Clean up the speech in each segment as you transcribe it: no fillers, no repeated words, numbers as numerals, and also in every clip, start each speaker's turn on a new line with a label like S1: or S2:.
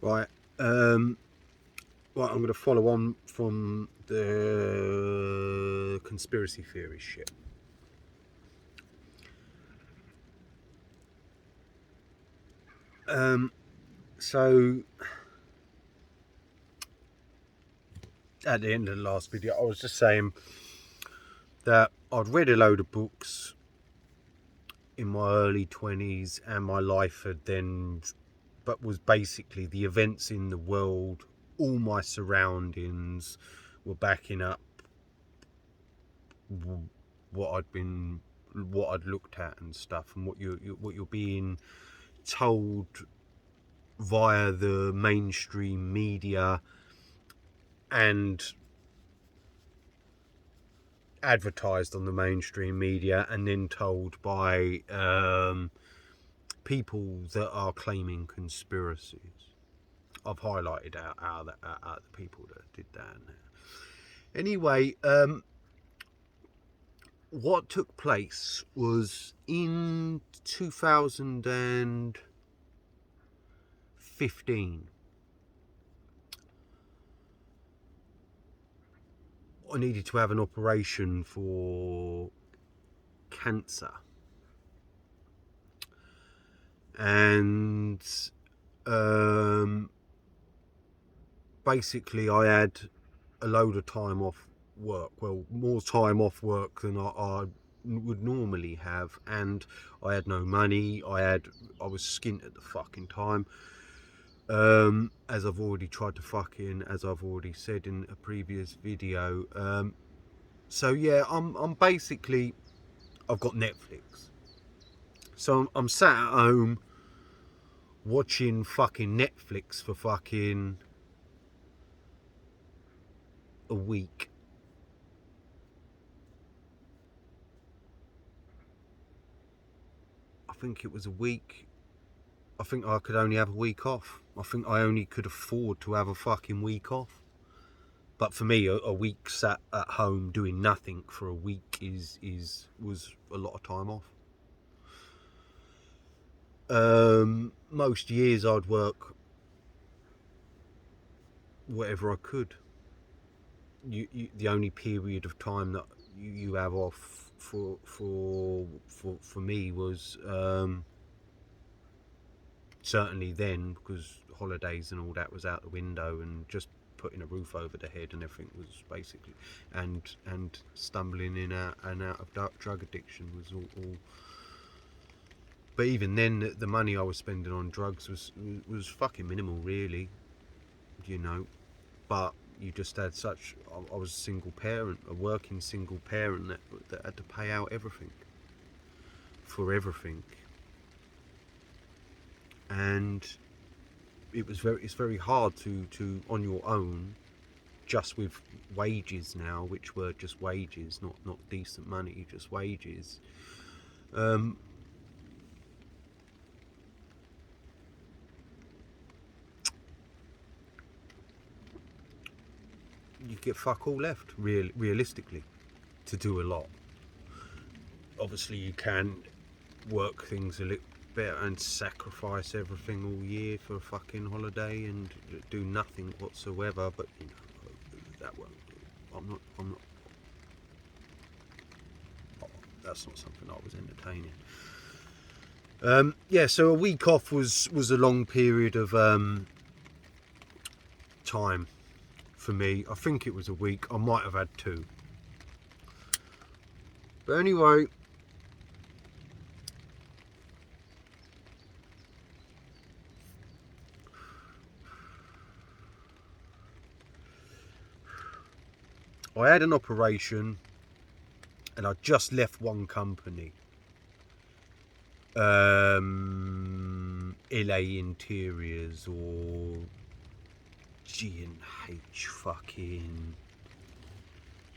S1: Right. Right, I'm going to follow on from the conspiracy theory shit. So at the end of the last video, I was just saying that I'd read a load of books in my early 20s, and my life had then, but was basically the events in the world, all my surroundings were backing up what I'd looked at and stuff, and what you're being told via the mainstream media and advertised on the mainstream media, and then told by people that are claiming conspiracies. I've highlighted out the people that did that. Anyway, what took place was in 2015. I needed to have an operation for cancer, and basically I had a load of time off work. Well, more time off work than I would normally have, and I had no money. I was skint at the fucking time. As I've already said in a previous video. So yeah, I'm basically, I've got Netflix, so I'm sat at home watching fucking Netflix for fucking a week. I think it was a week. I think I could only have a week off. I think I only could afford to have a fucking week off. But for me, a week sat at home doing nothing for a week was a lot of time off. Most years I'd work whatever I could. The only period of time that you have off for me was certainly then, because holidays and all that was out the window, and just putting a roof over the head and everything was basically, and stumbling in and out of drug addiction was all. But even then, the money I was spending on drugs was fucking minimal, really, you know. But you just had such. I was a single parent, a working single parent that had to pay out everything for everything, and it's very hard to on your own, just with wages now, which were just wages, not decent money, just wages. You get fuck all left, realistically, to do a lot. Obviously, you can work things a little better and sacrifice everything all year for a fucking holiday and do nothing whatsoever, but you know, that won't. I'm not. That's not something I was entertaining. Yeah, so a week off was a long period of time for me. I think it was a week. I might have had 2. But anyway, I had an operation, and I just left one company. LA Interiors or G&H fucking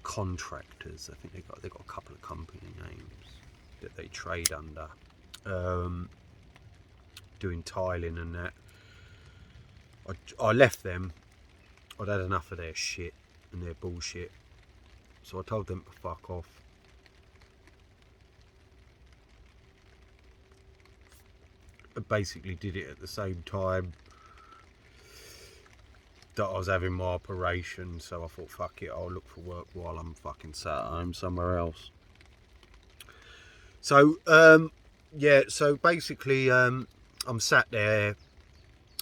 S1: Contractors. I think they got a couple of company names that they trade under. Doing tiling and that. I left them. I'd had enough of their shit and their bullshit. So I told them to fuck off. I basically did it at the same time that I was having my operation, so I thought, fuck it, I'll look for work while I'm fucking sat at home somewhere else. So, yeah, so basically, I'm sat there.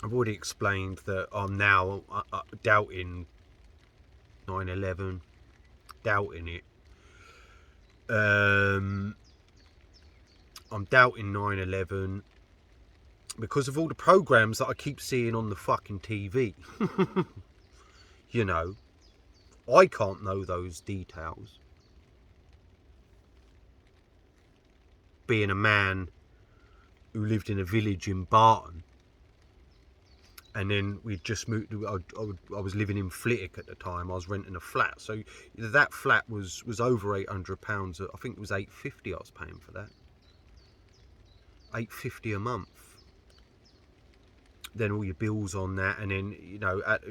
S1: I've already explained that I'm now doubting 9/11, doubting it. I'm doubting 9/11 because of all the programs that I keep seeing on the fucking TV. You know, I can't know those details. Being a man who lived in a village in Barton, and then we just moved. I was living in Flitwick at the time. I was renting a flat, so that flat was over £800. I think it was £850. I was paying for that. £850 a month. Then all your bills on that, and then you got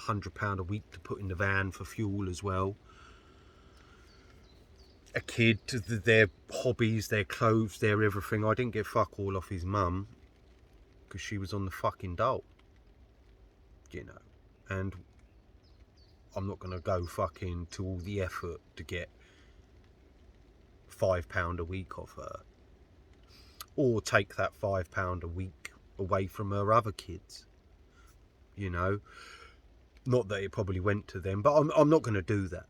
S1: £100 a week to put in the van for fuel as well. A kid, their hobbies, their clothes, their everything. I didn't get fuck all off his mum because she was on the fucking dole, and I'm not gonna go fucking to all the effort to get £5 a week off her, or take that £5 a week away from her other kids. Not that it probably went to them, but I'm not gonna do that.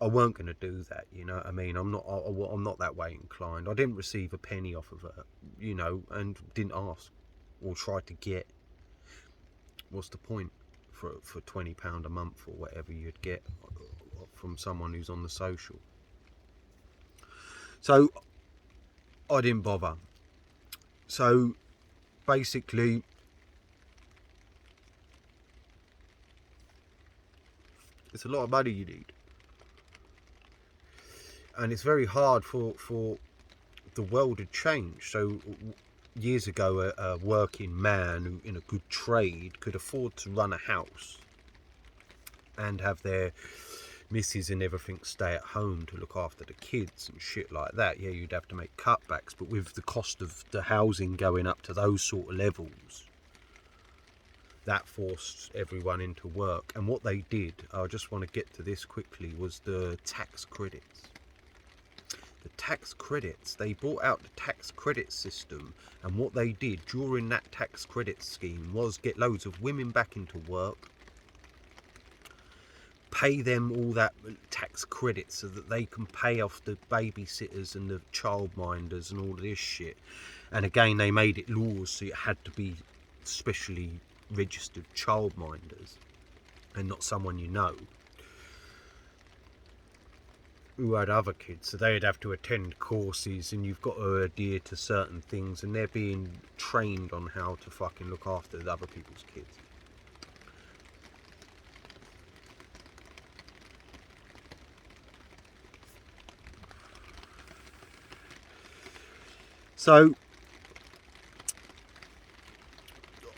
S1: I weren't going to do that, you know what I mean? I'm not that way inclined. I didn't receive a penny off of her, and didn't ask or try to get. What's the point for £20 a month or whatever you'd get from someone who's on the social? So I didn't bother. So basically, it's a lot of money you need. And it's very hard for the world to change. So years ago, a working man who in a good trade could afford to run a house and have their missus and everything stay at home to look after the kids and shit like that. Yeah, you'd have to make cutbacks, but with the cost of the housing going up to those sort of levels, that forced everyone into work. And what they did, I just want to get to this quickly, was the tax credits. The tax credits, they brought out the tax credit system, and what they did during that tax credit scheme was get loads of women back into work, pay them all that tax credit so that they can pay off the babysitters and the childminders and all this shit. And again, they made it laws so it had to be specially registered childminders and not someone you know who had other kids, so they'd have to attend courses, and you've got to adhere to certain things, and they're being trained on how to fucking look after other people's kids. So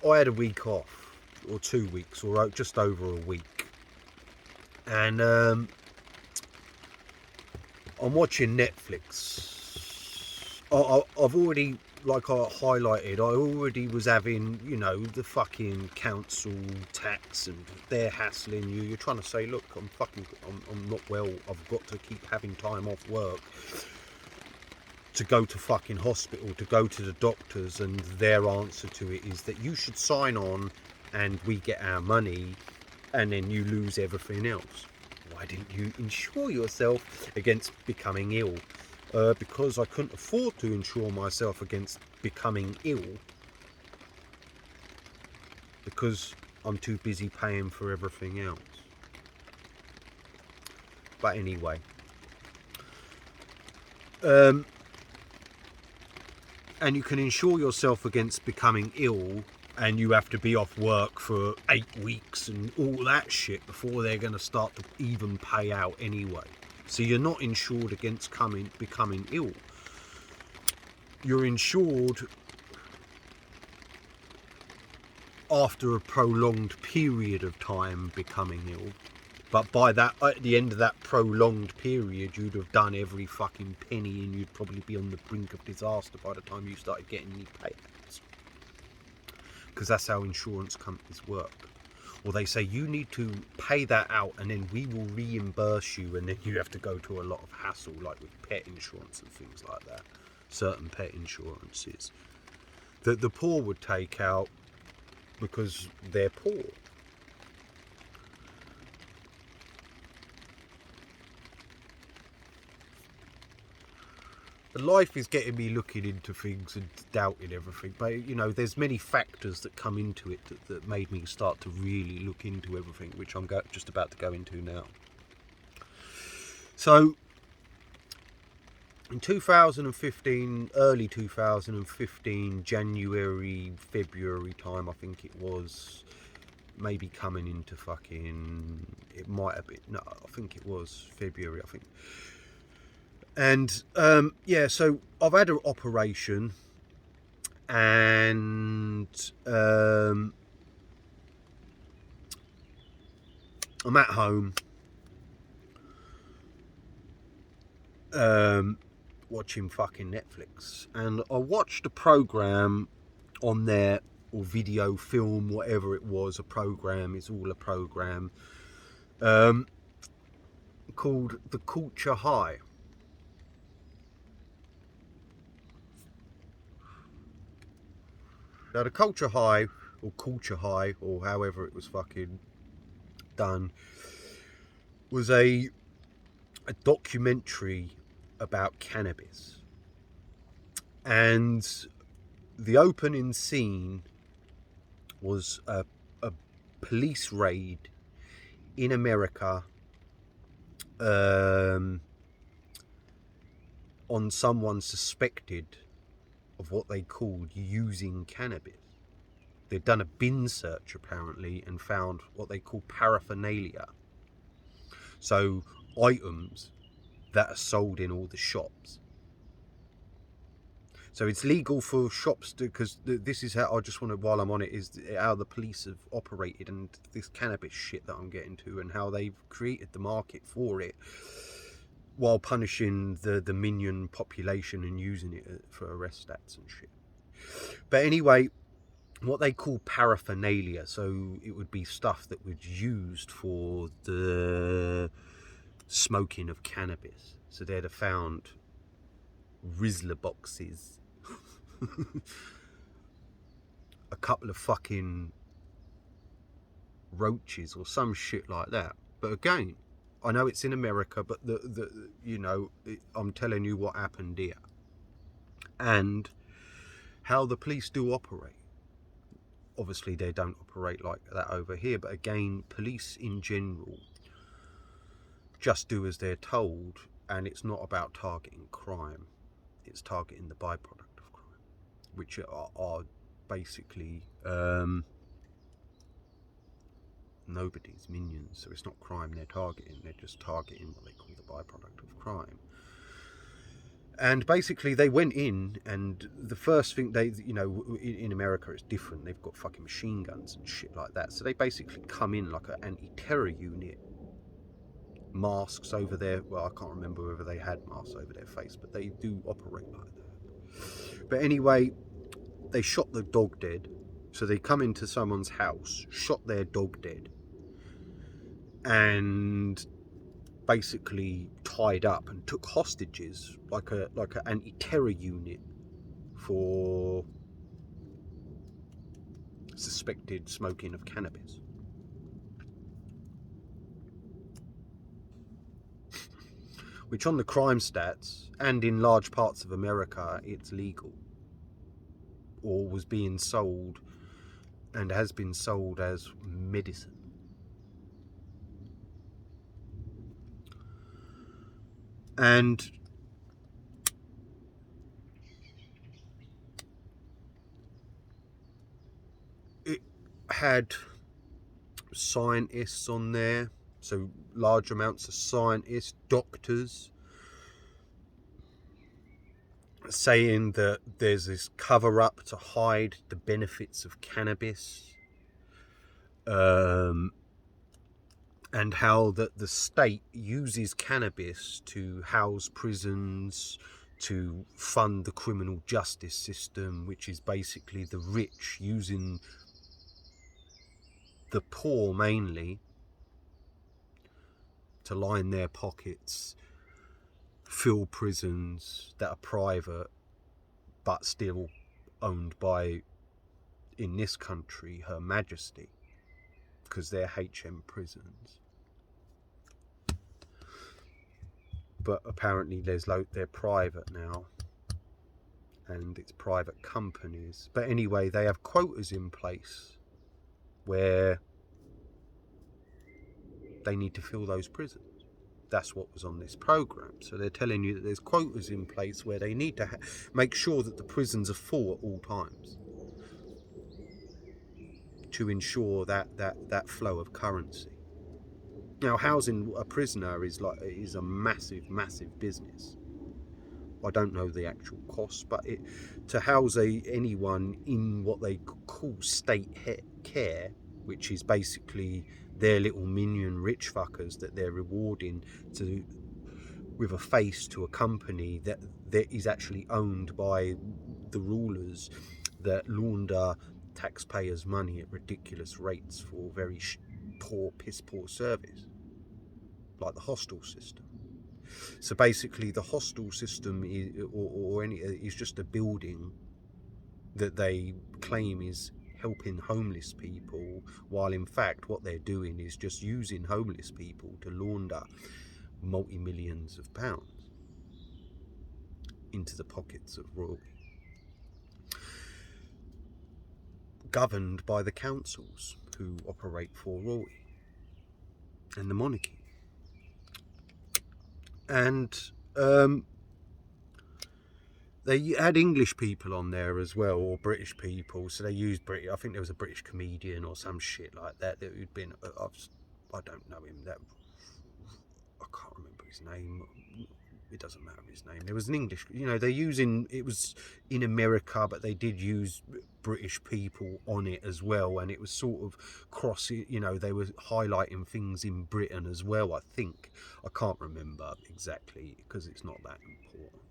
S1: I had a week off, or 2 weeks, or just over a week, and I'm watching Netflix. I've already, like I highlighted, I already was having, the fucking council tax, and they're hassling you. You're trying to say, look, I'm not well. I've got to keep having time off work to go to fucking hospital, to go to the doctors, and their answer to it is that you should sign on and we get our money, and then you lose everything else. Why didn't you insure yourself against becoming ill? Because I couldn't afford to insure myself against becoming ill, because I'm too busy paying for everything else. But anyway, and you can insure yourself against becoming ill, and you have to be off work for 8 weeks and all that shit before they're going to start to even pay out anyway. So you're not insured against becoming ill. You're insured after a prolonged period of time becoming ill. But by that, at the end of that prolonged period, you'd have done every fucking penny, and you'd probably be on the brink of disaster by the time you started getting any payouts. Because that's how insurance companies work. or they say you need to pay that out and then we will reimburse you, and then you have to go to a lot of hassle, like with pet insurance and things like that, certain pet insurances that the poor would take out because they're poor. Life is getting me looking into things and doubting everything, but you know, there's many factors that come into it that made me start to really look into everything, which I'm just about to go into now. So in 2015, early 2015, January, February time, I think it was, maybe coming into fucking, it might have been, no, I think it was February, I think. And yeah, so I've had an operation, and I'm at home watching fucking Netflix, and I watched a program on there, or video, film, whatever it was, a program, it's all a program, called The Culture High. Now, the Culture High, or however it was fucking done, was a documentary about cannabis. And the opening scene was a police raid in America on someone suspected of what they called using cannabis. They'd done a bin search apparently and found what they call paraphernalia. So items that are sold in all the shops. So it's legal for shops to, because this is how, I just want to, while I'm on it, is how the police have operated, and this cannabis shit that I'm getting to, and how they've created the market for it while punishing the minion population and using it for arrest stats and shit. But anyway, what they call paraphernalia, so it would be stuff that was used for the smoking of cannabis. So they'd have found Rizzler boxes, a couple of fucking roaches or some shit like that. But again, I know it's in America, but you know, I'm telling you what happened here and how the police do operate. Obviously they don't operate like that over here, but again, police in general just do as they're told, and it's not about targeting crime, it's targeting the byproduct of crime, which are basically nobody's minions. So it's not crime they're targeting, they're just targeting what they call the byproduct of crime. And basically they went in, and the first thing they, you know, in America it's different, they've got fucking machine guns and shit like that, so they basically come in like an anti-terror unit, masks over their, well, I can't remember whether they had masks over their face, but they do operate like that. But anyway, they shot the dog dead. So they come into someone's house, shot their dog dead, and basically tied up and took hostages, like an anti-terror unit for suspected smoking of cannabis. Which on the crime stats, and in large parts of America, it's legal, or was being sold and has been sold as medicine. And it had scientists on there, so large amounts of scientists, doctors, saying that there's this cover-up to hide the benefits of cannabis, and how that the state uses cannabis to house prisons, to fund the criminal justice system, which is basically the rich using the poor mainly, to line their pockets, fill prisons that are private but still owned by, in this country, Her Majesty, because they're HM prisons. But apparently they're private now, and it's private companies. But anyway, they have quotas in place where they need to fill those prisons. That's what was on this program. So they're telling you that there's quotas in place where they need to make sure that the prisons are full at all times to ensure that flow of currency. Now, housing a prisoner is a massive business. I don't know the actual cost, but to house anyone in what they call state care, which is basically their little minion rich fuckers that they're rewarding with a face to a company that is actually owned by the rulers that launder taxpayers' money at ridiculous rates for very piss poor service, like the hostel system. So basically, the hostel system is just a building that they claim is helping homeless people, while in fact what they're doing is just using homeless people to launder multi-millions of pounds into the pockets of royalty, governed by the councils who operate for royalty and the monarchy. And they had English people on there as well, or British people. So they used British. I think there was a British comedian or some shit like that who'd been. I don't know him. I can't remember his name. It doesn't matter his name. There was an English. They're using. It was in America, but they did use British people on it as well, and it was sort of crossing. They were highlighting things in Britain as well. I think I can't remember exactly because it's not that important.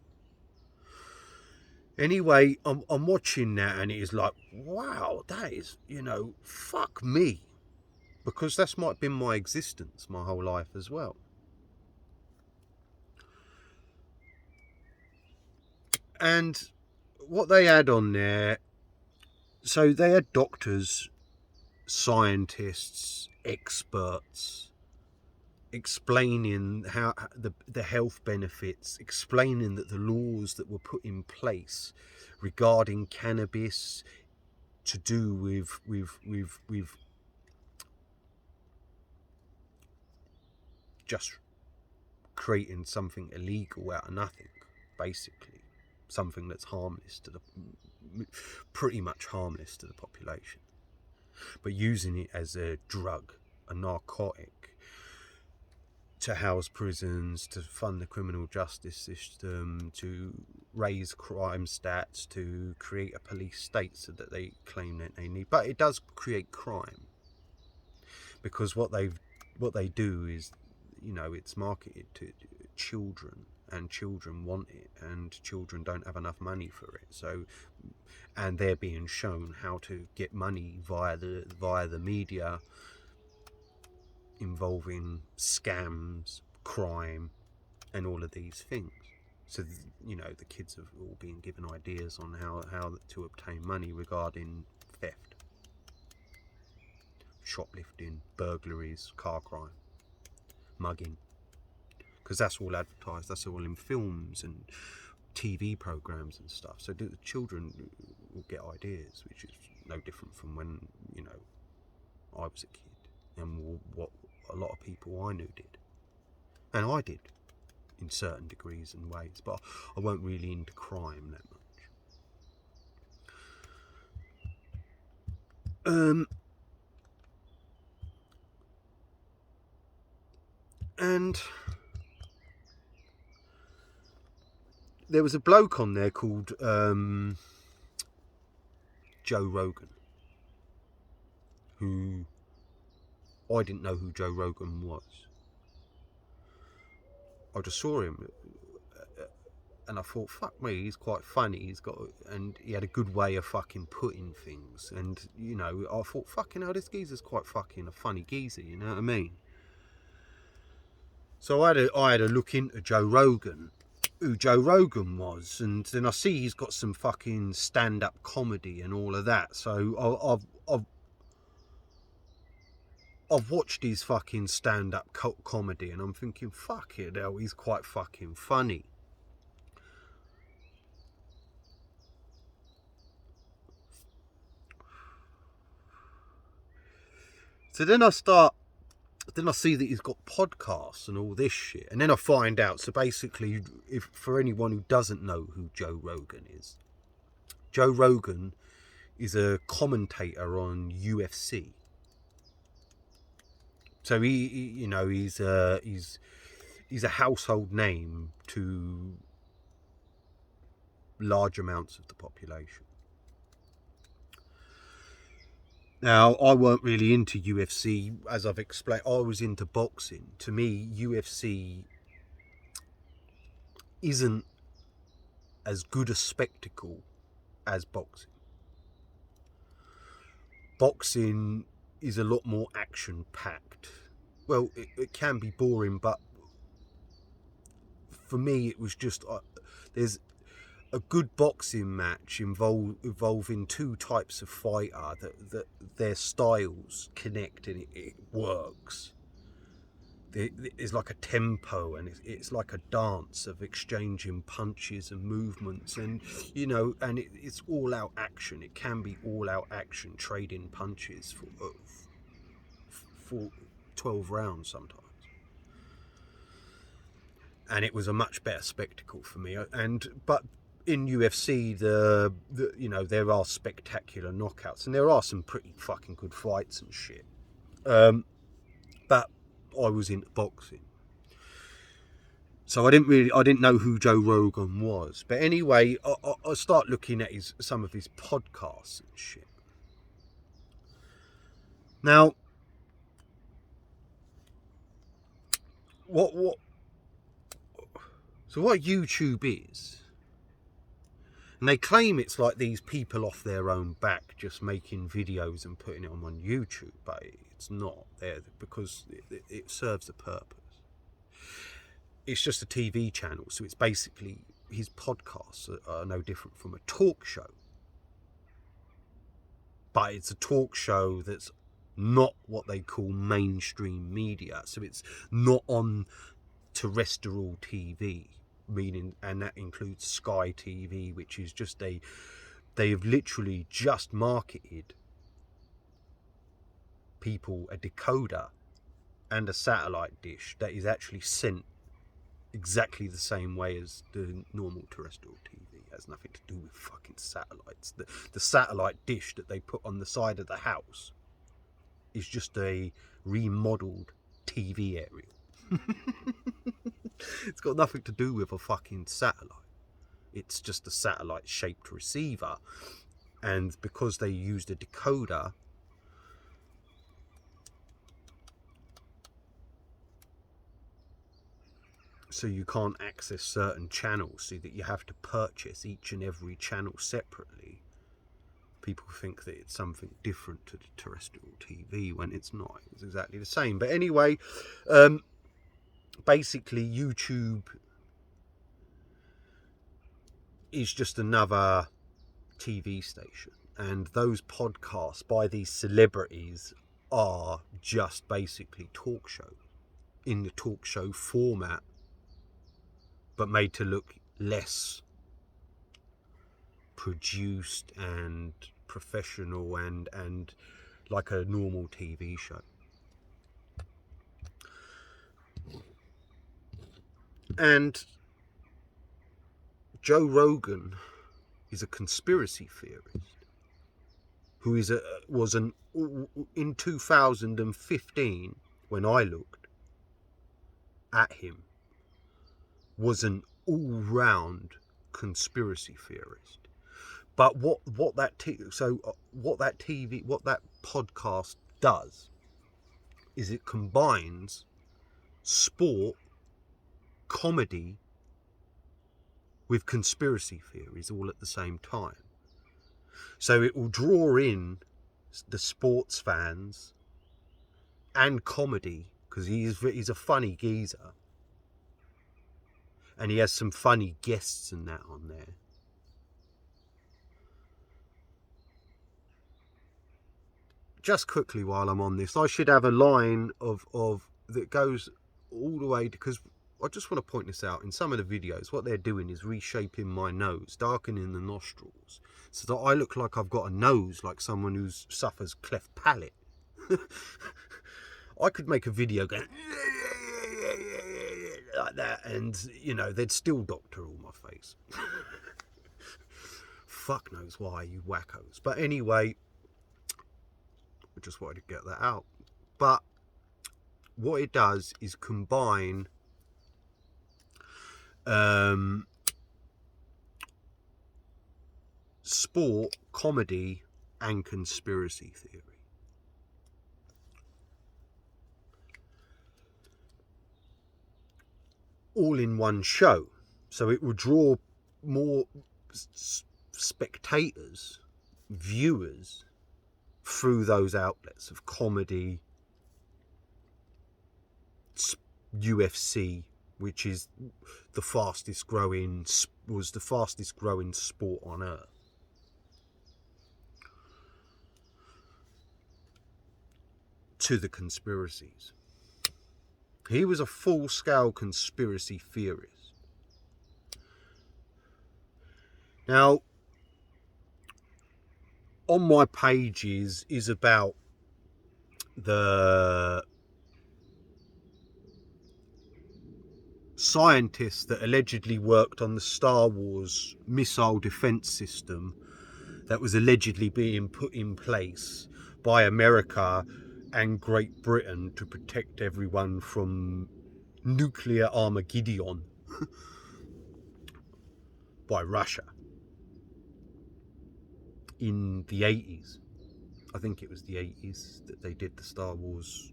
S1: Anyway, I'm watching that and it is like, wow, that is, fuck me. Because that's might have been my existence my whole life as well. And what they had on there, so they had doctors, scientists, experts, explaining how the health benefits, explaining that the laws that were put in place regarding cannabis to do with just creating something illegal out of nothing, basically something that's pretty much harmless to the population, but using it as a drug, a narcotic, to house prisons, to fund the criminal justice system, to raise crime stats, to create a police state so that they claim that they need. But it does create crime, because what they do is, it's marketed to children, and children want it, and children don't have enough money for it. So, and they're being shown how to get money via the media, involving scams, crime, and all of these things. So, the kids have all been given ideas on how to obtain money regarding theft, shoplifting, burglaries, car crime, mugging. Because that's all advertised, that's all in films and TV programs and stuff. So the children will get ideas, which is no different from when, I was a kid, and what a lot of people I knew did. And I did, in certain degrees and ways, but I weren't really into crime that much. And there was a bloke on there called Joe Rogan, who I didn't know who Joe Rogan was. I just saw him and I thought, fuck me, he's quite funny. And he had a good way of fucking putting things. And you know, I thought, fucking hell, this geezer's quite fucking a funny geezer. You know what I mean? So I had a look into Joe Rogan, who Joe Rogan was, and then I see he's got some fucking stand-up comedy and all of that. So I've watched his fucking stand-up comedy, and I'm thinking, fuck it, hell, he's quite fucking funny. So then I see that he's got podcasts and all this shit, and then I find out. So basically, if for anyone who doesn't know who Joe Rogan is, Joe Rogan is a commentator on UFC. So he you know, he's a household name to large amounts of the population. Now, I weren't really into UFC, as I've explained. I was into boxing. To me, UFC isn't as good a spectacle as boxing. Boxing is a lot more action-packed. Well, it can be boring, but for me, it was just... there's a good boxing match involving two types of fighter that their styles connect and it works. There's like a tempo, and it's like a dance of exchanging punches and movements, and you know, and it's all out action. It can be all out action, trading punches for 12 rounds sometimes. And it was a much better spectacle for me. But in UFC, the you know, there are spectacular knockouts, and there are some pretty fucking good fights and shit. But I was into boxing, so I didn't know who Joe Rogan was. But anyway, I start looking at some of his podcasts and shit. Now, what YouTube is, and they claim it's like these people off their own back just making videos and putting it on YouTube, but it's not there because it serves a purpose. It's just a TV channel, so it's basically, his podcasts are no different from a talk show, but it's a talk show that's not what they call mainstream media, so it's not on terrestrial TV, meaning, and that includes Sky TV, which is just they have literally just marketed people a decoder and a satellite dish that is actually sent exactly the same way as the normal terrestrial TV. It has nothing to do with fucking satellites. The satellite dish that they put on the side of the house is just a remodeled TV aerial. It's got nothing to do with a fucking satellite. It's just a satellite shaped receiver, and because they used a decoder, so you can't access certain channels, so that you have to purchase each and every channel separately. People think that it's something different to the terrestrial TV when it's not. It's exactly the same. But anyway, basically YouTube is just another TV station, and those podcasts by these celebrities are just basically talk shows in the talk show format, but made to look less produced and professional and like a normal TV show. And Joe Rogan is a conspiracy theorist who was in 2015, when I looked at him, was an all-round conspiracy theorist. But what that podcast does is it combines sport, comedy, with conspiracy theories all at the same time. So it will draw in the sports fans and comedy, because he's a funny geezer, and he has some funny guests and that on there. Just quickly while I'm on this, I should have a line of that goes all the way, because I just want to point this out. In some of the videos, what they're doing is reshaping my nose, darkening the nostrils, so that I look like I've got a nose like someone who suffers cleft palate. I could make a video going like that, and you know, they'd still doctor all my face. Fuck knows why, you wackos. But anyway, I just wanted to get that out. But what it does is combine sport, comedy, and conspiracy theory. All in one show. So it will draw more spectators, viewers, through those outlets of comedy, UFC, which is the fastest growing sport on earth. To the conspiracies. He was a full-scale conspiracy theorist. Now, on my pages is about the scientists that allegedly worked on the Star Wars missile defense system that was allegedly being put in place by America and Great Britain to protect everyone from nuclear Armageddon by Russia in the 80s. I think it was the 80s that they did the Star Wars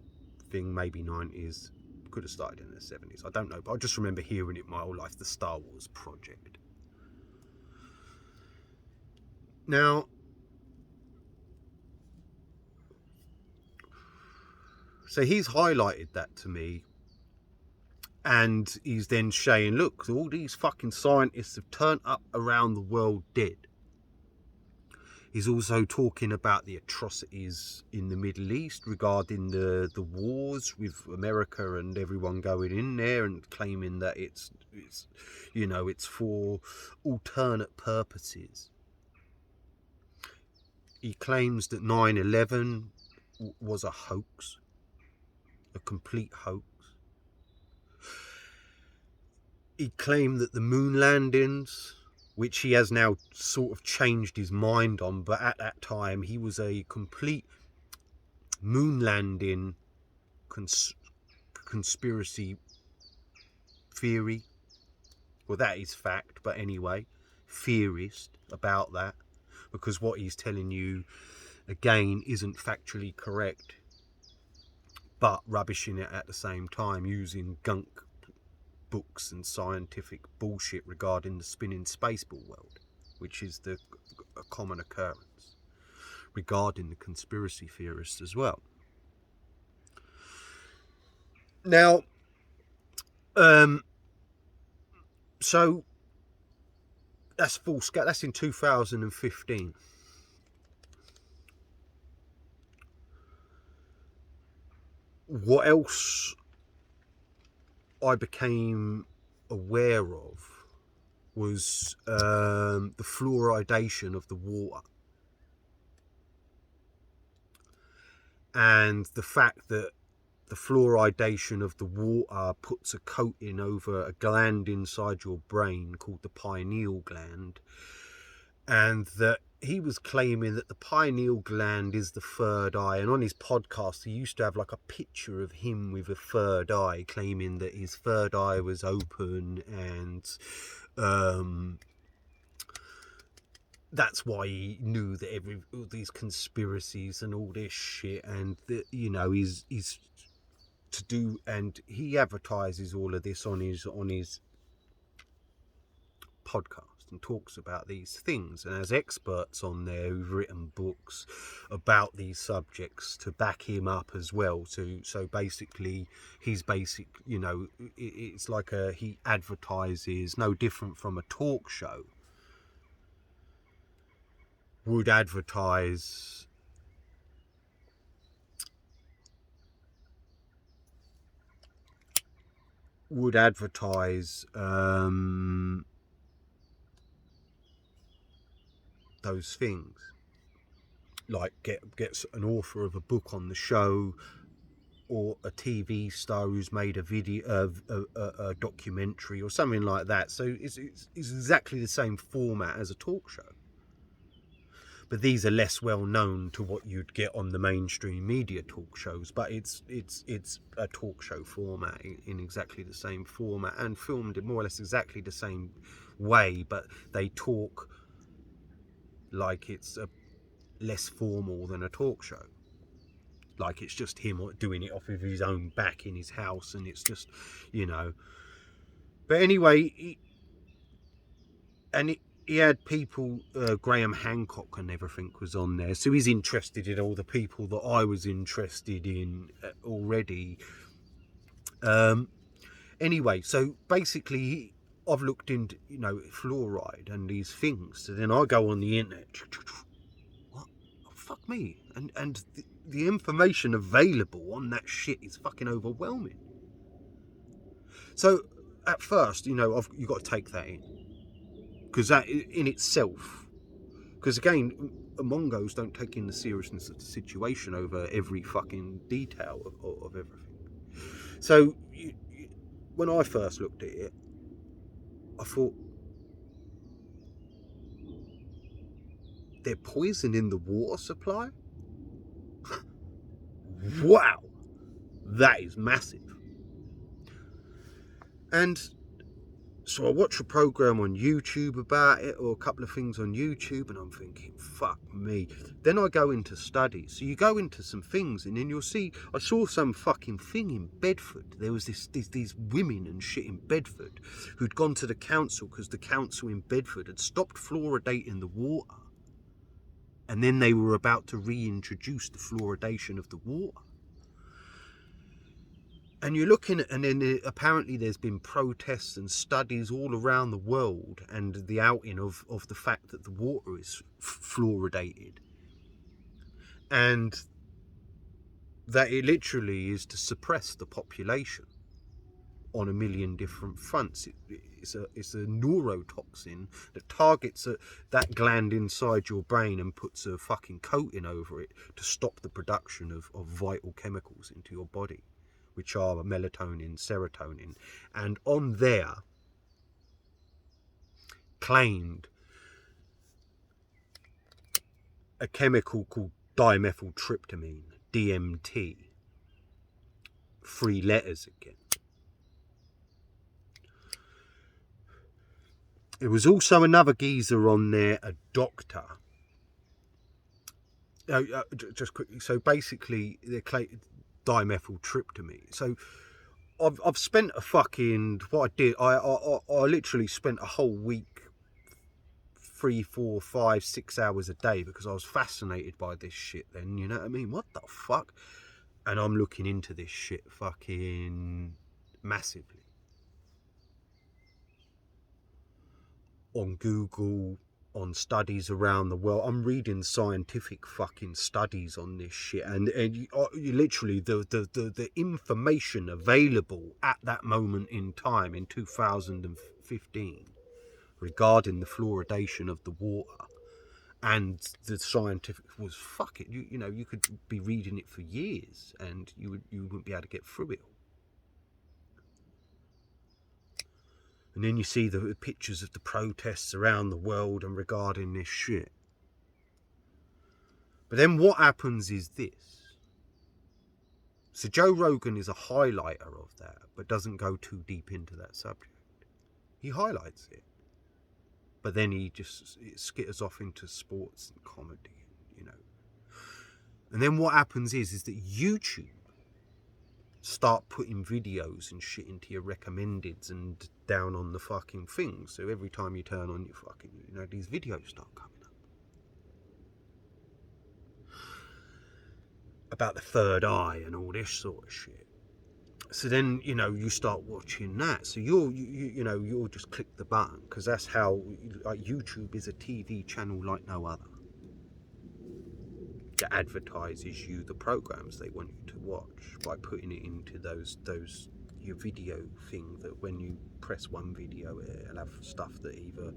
S1: thing, maybe 90s. Could have started in the 70s, I don't know, but I just remember hearing it my whole life, the Star Wars project. Now, so he's highlighted that to me, and he's then saying, look, all these fucking scientists have turned up around the world dead. He's also talking about the atrocities in the Middle East regarding the wars with America and everyone going in there and claiming that it's you know, it's for alternate purposes. He claims that 9/11 was a hoax, a complete hoax. He claimed that the moon landings, which he has now sort of changed his mind on, but at that time he was a complete moon landing conspiracy theory. Well, that is fact, but anyway, theorist about that, because what he's telling you, again, isn't factually correct, but rubbishing it at the same time, using gunk books and scientific bullshit regarding the spinning spaceball world, which is a common occurrence regarding the conspiracy theorists as well. Now, so that's full scale. That's in 2015. What else I became aware of was the fluoridation of the water, and the fact that the fluoridation of the water puts a coating over a gland inside your brain called the pineal gland, and that he was claiming that the pineal gland is the third eye. And on his podcast, he used to have like a picture of him with a third eye, claiming that his third eye was open, and that's why he knew that all these conspiracies and all this shit, and that, you know, he's to do, and he advertises all of this on his podcast and talks about these things and has experts on there who've written books about these subjects to back him up as well. So basically, he's it's like he advertises no different from a talk show would advertise those things, like gets an author of a book on the show, or a TV star who's made a video of a documentary or something like that. So it's exactly the same format as a talk show, but these are less well known to what you'd get on the mainstream media talk shows. But it's a talk show format in exactly the same format, and filmed in more or less exactly the same way, but they talk like it's less formal than a talk show, like it's just him doing it off of his own back in his house, and it's just, but anyway, he had people, Graham Hancock and everything was on there, so he's interested in all the people that I was interested in already. Anyway, so basically I've looked into fluoride and these things, so then I go on the internet, what, oh, fuck me, and the information available on that shit is fucking overwhelming. So at first, you've got to take that in, because that in itself, because again, Mongos don't take in the seriousness of the situation over every fucking detail of everything. So when I first looked at it, I thought, they're poisoning the water supply? Wow, that is massive. And so I watch a program on YouTube about it, or a couple of things on YouTube, and I'm thinking, fuck me. Then I go into studies. So you go into some things, and then you'll see, I saw some fucking thing in Bedford. There was these women and shit in Bedford who'd gone to the council, because the council in Bedford had stopped fluoridating the water. And then they were about to reintroduce the fluoridation of the water. And you're looking at, and then apparently there's been protests and studies all around the world, and the outing of the fact that the water is fluoridated, and that it literally is to suppress the population on a million different fronts. It's a neurotoxin that targets that gland inside your brain and puts a fucking coating over it to stop the production of vital chemicals into your body, which are melatonin, serotonin, and on there claimed a chemical called dimethyltryptamine, DMT. 3 letters again. There was also another geezer on there, a doctor. Just quickly, so basically they claim dimethyltryptamine. So I've spent a fucking, what I did, I literally spent a whole week, 3, 4, 5, 6 hours a day, because I was fascinated by this shit then, you know what I mean? What the fuck? And I'm looking into this shit fucking massively. On Google, on studies around the world. I'm reading scientific fucking studies on this shit, and you literally the information available at that moment in time in 2015 regarding the fluoridation of the water and the scientific was, fuck it, you could be reading it for years and you wouldn't be able to get through it all. And then you see the pictures of the protests around the world and regarding this shit. But then what happens is this. So Joe Rogan is a highlighter of that, but doesn't go too deep into that subject. He highlights it. But then he just skitters off into sports and comedy, And then what happens is that YouTube start putting videos and shit into your recommendeds and down on the fucking thing. So every time you turn on your fucking, these videos start coming up about the third eye and all this sort of shit. So then, you start watching that. So you'll just click the button, because that's how, like, YouTube is a TV channel like no other. That advertises you the programs they want you to watch by putting it into those your video thing, that when you press one video, it'll have stuff that either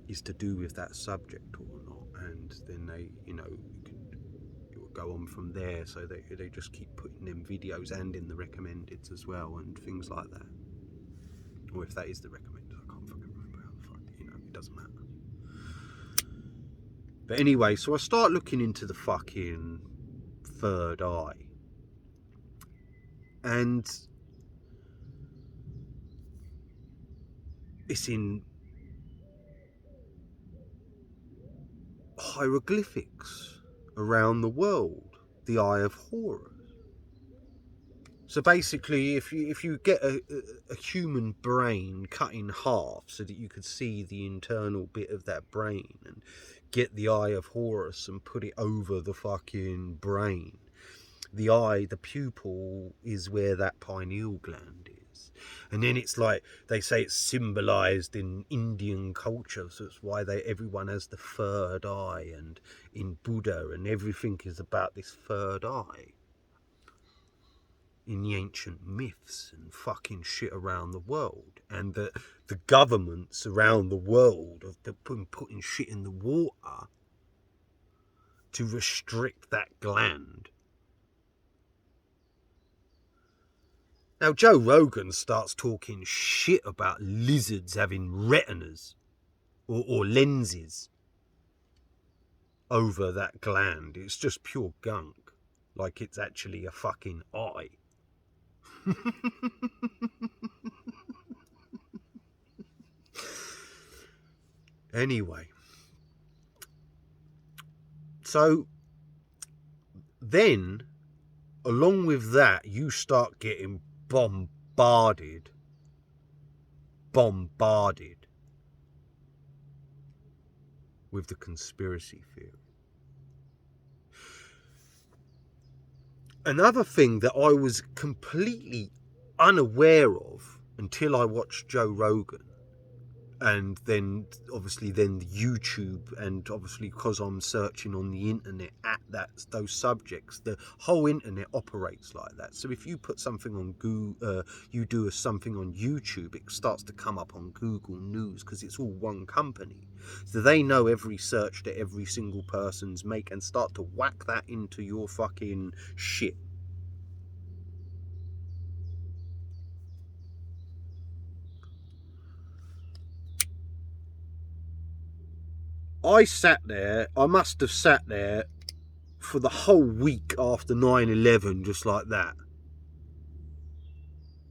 S1: is to do with that subject or not, and then they, it will go on from there. So they just keep putting them videos and in the recommendeds as well, and things like that. Or if that is the recommended, I can't fucking remember how the fuck, it doesn't matter. But anyway, so I start looking into the fucking third eye. And it's in hieroglyphics around the world, the Eye of Horus. So basically, if you get a human brain cut in half so that you could see the internal bit of that brain, and get the Eye of Horus and put it over the fucking brain, the eye, the pupil, is where that pineal gland is. And then it's like, they say it's symbolized in Indian culture, so it's why everyone has the third eye, and in Buddha, and everything is about this third eye. In the ancient myths and fucking shit around the world, and the governments around the world have been putting shit in the water to restrict that gland. Now Joe Rogan starts talking shit about lizards having retinas or lenses over that gland. It's just pure gunk, like it's actually a fucking eye. Anyway, so then, along with that, you start getting bombarded with the conspiracy theory. Another thing that I was completely unaware of until I watched Joe Rogan, and then obviously then YouTube, and obviously because I'm searching on the internet at those subjects, the whole internet operates like that. So if you put something on Google, you do something on YouTube, it starts to come up on Google News, because it's all one company. So they know every search that every single person's make, and start to whack that into your fucking shit. I must have sat there for the whole week after 9/11, just like that,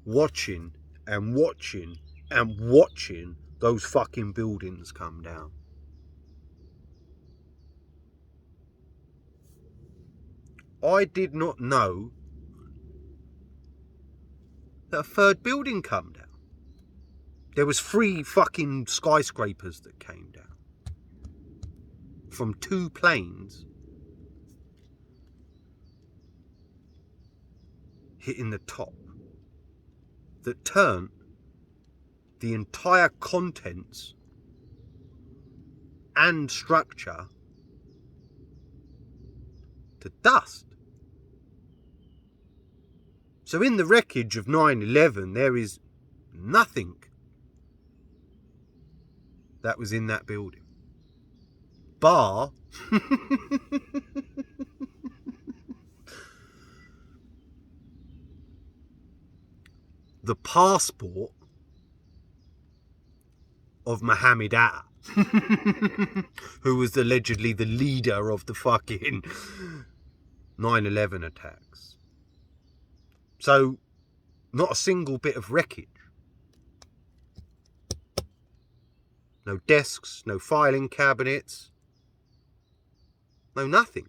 S1: watching and watching and watching those fucking buildings come down. I did not know that a third building come down. There was 3 fucking skyscrapers that came down from 2 planes hitting the top, that turned the entire contents and structure to dust. So in the wreckage of 9/11, there is nothing that was in that building, bar the passport of Mohammed Atta, who was allegedly the leader of the fucking 9/11 attacks. So, not a single bit of wreckage. No desks, no filing cabinets, no nothing.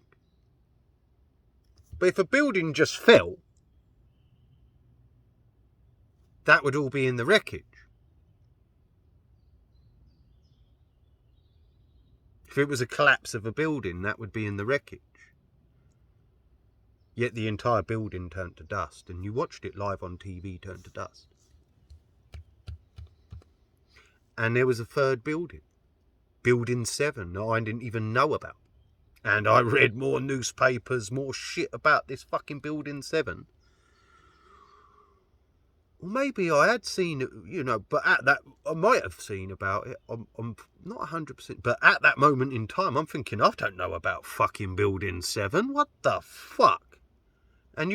S1: But if a building just fell, that would all be in the wreckage. If it was a collapse of a building, that would be in the wreckage. Yet the entire building turned to dust, and you watched it live on TV turn to dust. And there was a third building, Building 7, that I didn't even know about. And I read more newspapers, more shit about this fucking Building 7. Well, maybe I had seen it, you know, but at that, I might have seen about it. I'm not 100%, but at that moment in time, I'm thinking, I don't know about fucking Building 7. What the fuck? And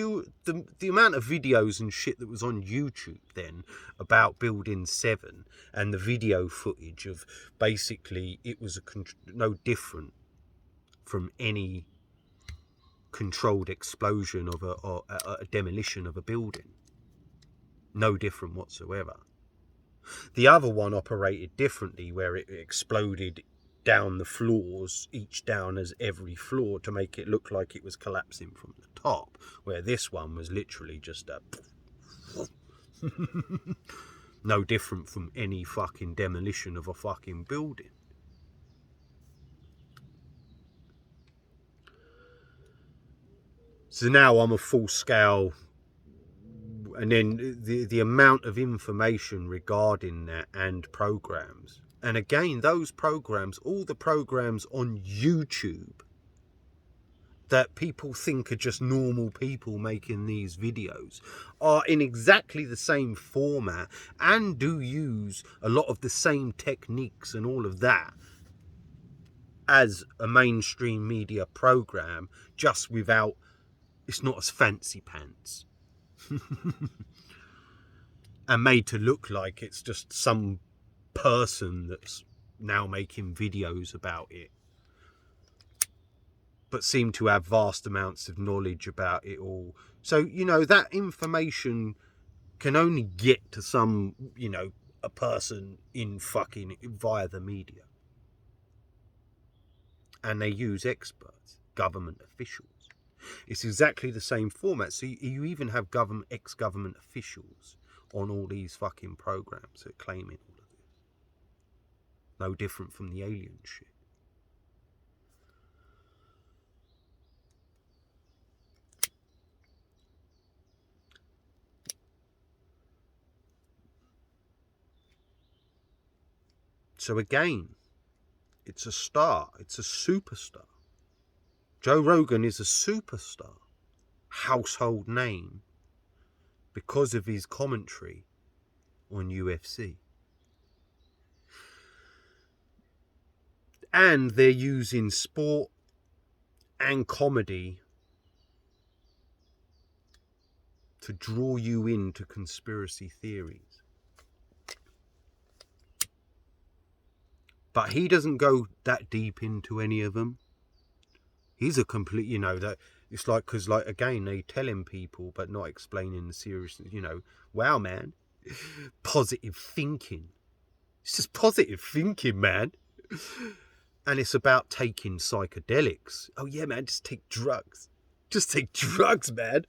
S1: the amount of videos and shit that was on YouTube then about Building 7 and the video footage of basically it was no different from any controlled explosion of a demolition of a building. No different whatsoever. The other one operated differently, where it exploded down the floors, each down as every floor, to make it look like it was collapsing from the top, where this one was literally just a no different from any fucking demolition of a fucking building. So now I'm a full scale, and then the amount of information regarding that and programs. And again, those programs, all the programs on YouTube that people think are just normal people making these videos, are in exactly the same format and do use a lot of the same techniques and all of that as a mainstream media program, just without, it's not as fancy pants. And made to look like it's just some person that's now making videos about it, but seem to have vast amounts of knowledge about it all. So, you know, that information can only get to some, you know, a person in fucking via the media. And they use experts, government officials. It's exactly the same format. So you even have ex-government officials on all these fucking programs that are claiming all of this. No different from the alien shit. So again, it's a star. It's a superstar. Joe Rogan is a superstar. Household name because of his commentary on UFC. And they're using sport and comedy to draw you into conspiracy theories. But he doesn't go that deep into any of them. He's a complete, you know, that it's like, because like again, they telling people but not explaining the seriousness, you know, wow man, positive thinking. It's just positive thinking, man. And it's about taking psychedelics. Oh yeah, man, just take drugs. Just take drugs, man.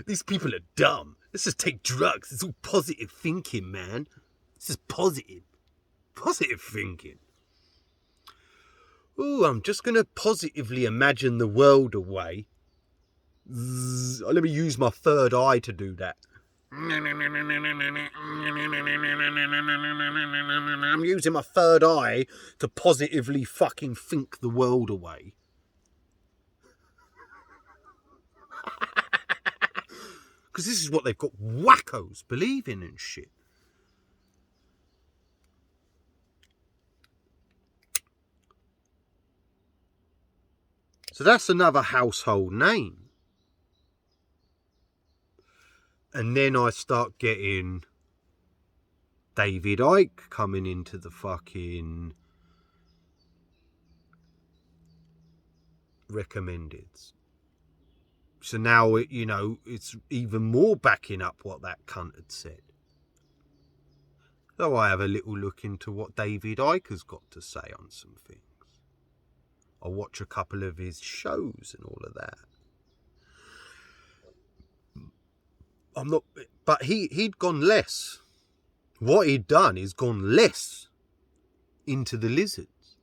S1: These people are dumb. Let's just take drugs. It's all positive thinking, man. It's just positive. Positive thinking. Oh, I'm just going to positively imagine the world away. Let me use my third eye to do that. I'm using my third eye to positively fucking think the world away. Because this is what they've got wackos believing and shit. So that's another household name. And then I start getting David Icke coming into the fucking recommendeds. So now, you know, it's even more backing up what that cunt had said. So I have a little look into what David Icke has got to say on some things. I'll watch a couple of his shows and all of that. But he'd gone less. What he'd done is gone less into the lizards.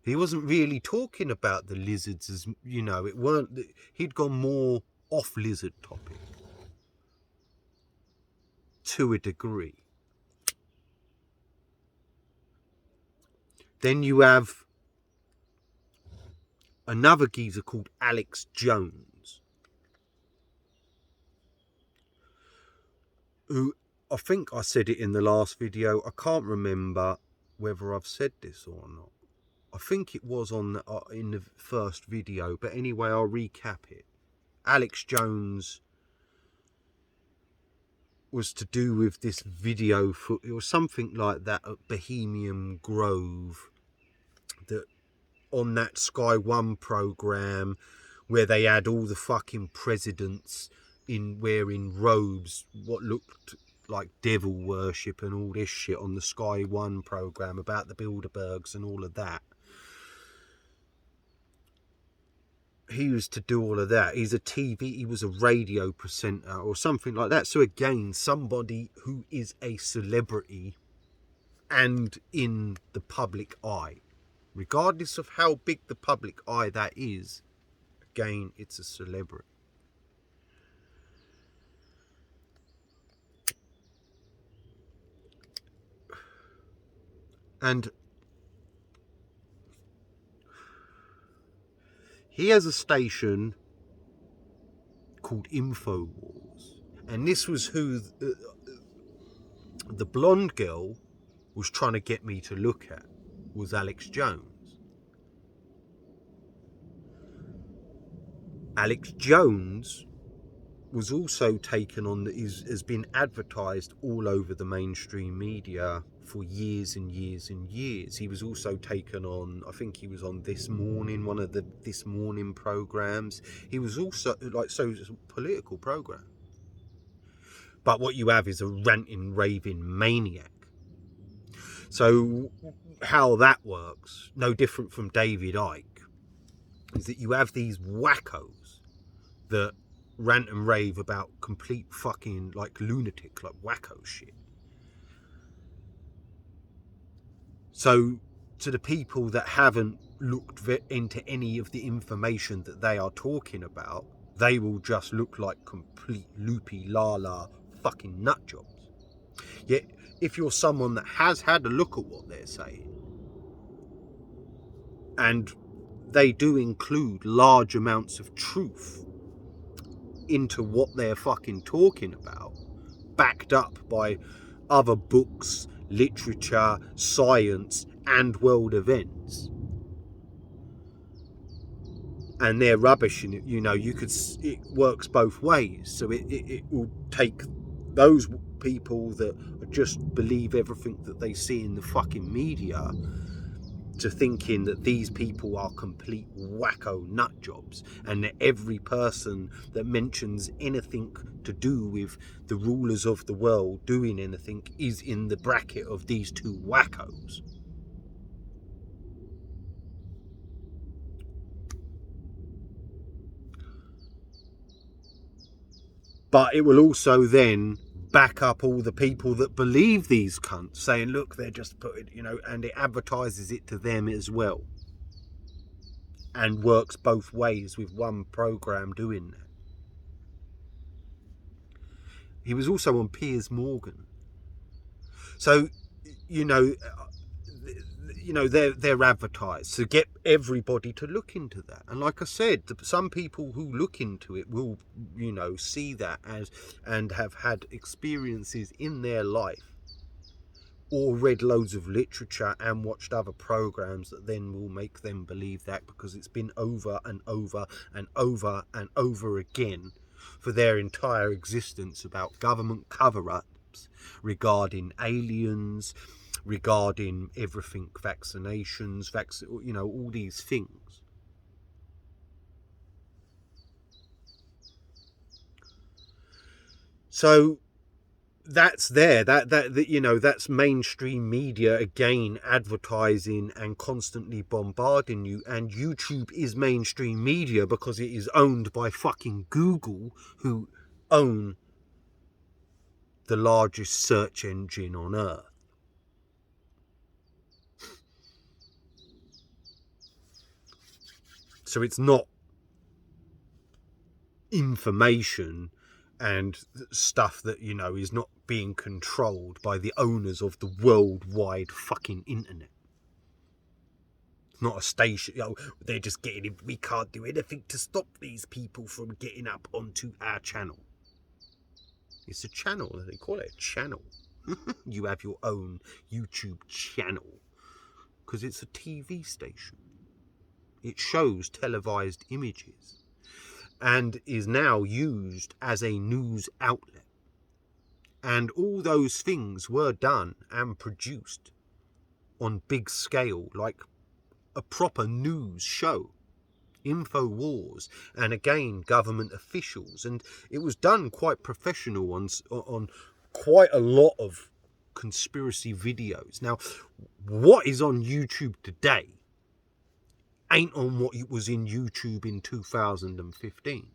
S1: He wasn't really talking about the lizards as, you know, it weren't, he'd gone more off lizard topic to a degree. Then you have another geezer called Alex Jones, who, I think I said it in the last video. I can't remember whether I've said this or not. I think it was on in the first video, but anyway, I'll recap it. Alex Jones was to do with this video it was something like that at Bohemian Grove, that on that Sky One program where they had all the fucking presidents wearing robes, what looked like devil worship and all this shit on the Sky One program about the Bilderbergs and all of that. He was to do all of that. He was a radio presenter or something like that. So again, somebody who is a celebrity and in the public eye. Regardless of how big the public eye that is, again, it's a celebrity. And he has a station called InfoWars. And this was who the blonde girl was trying to get me to look at, was Alex Jones. Alex Jones was also taken on, has been advertised all over the mainstream media for years and years and years. He was also taken on, I think he was on This Morning, one of the This Morning programs. He was also, like, so it's a political program. But what you have is a ranting, raving maniac. So how that works, no different from David Icke, is that you have these wackos that rant and rave about complete fucking, like, lunatic, like wacko shit. So to the people that haven't looked into any of the information that they are talking about, they will just look like complete loopy la fucking nut jobs. Yet if you're someone that has had a look at what they're saying, and they do include large amounts of truth into what they're fucking talking about, backed up by other books, literature, science, and world events, and they're rubbishing it, you know, it works both ways. So it will take those people that just believe everything that they see in the fucking media to thinking that these people are complete wacko nut jobs, and that every person that mentions anything to do with the rulers of the world doing anything is in the bracket of these two wackos. But it will also then back up all the people that believe these cunts, saying, look, they're just putting, you know, and it advertises it to them as well. And works both ways with one program doing that. He was also on Piers Morgan. So, you know, they're advertised to get everybody to look into that. And like I said, some people who look into it will, you know, see that as, and have had experiences in their life, or read loads of literature and watched other programs that then will make them believe that, because it's been over and over and over and over again for their entire existence about government cover-ups regarding aliens, regarding everything, vaccinations, you know, all these things. So that's there, that you know, that's mainstream media again advertising and constantly bombarding you. And YouTube is mainstream media because it is owned by fucking Google, who own the largest search engine on earth. So it's not information and stuff that, you know, is not being controlled by the owners of the worldwide fucking internet. It's not a station, you know, they're just getting in. We can't do anything to stop these people from getting up onto our channel. It's a channel, they call it a channel. You have your own YouTube channel because it's a TV station. It shows televised images and is now used as a news outlet. And all those things were done and produced on big scale, like a proper news show. InfoWars, and again government officials, and it was done quite professional on quite a lot of conspiracy videos. Now, what is on YouTube today ain't on what it was in YouTube in 2015.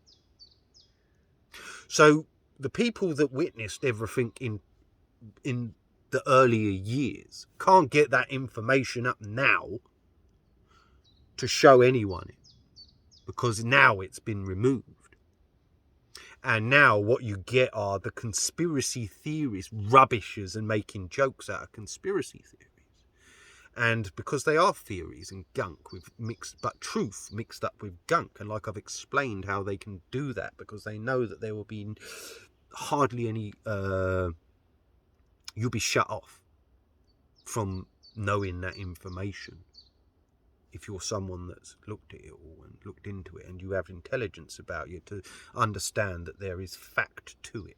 S1: So the people that witnessed everything in the earlier years can't get that information up now to show anyone, because now it's been removed. And now what you get are the conspiracy theories, rubbishers, and making jokes out of conspiracy theories. And because they are theories and gunk with but truth mixed up with gunk. And like I've explained how they can do that, because they know that there will be hardly any, you'll be shut off from knowing that information. If you're someone that's looked at it all and looked into it, and you have intelligence about you to understand that there is fact to it.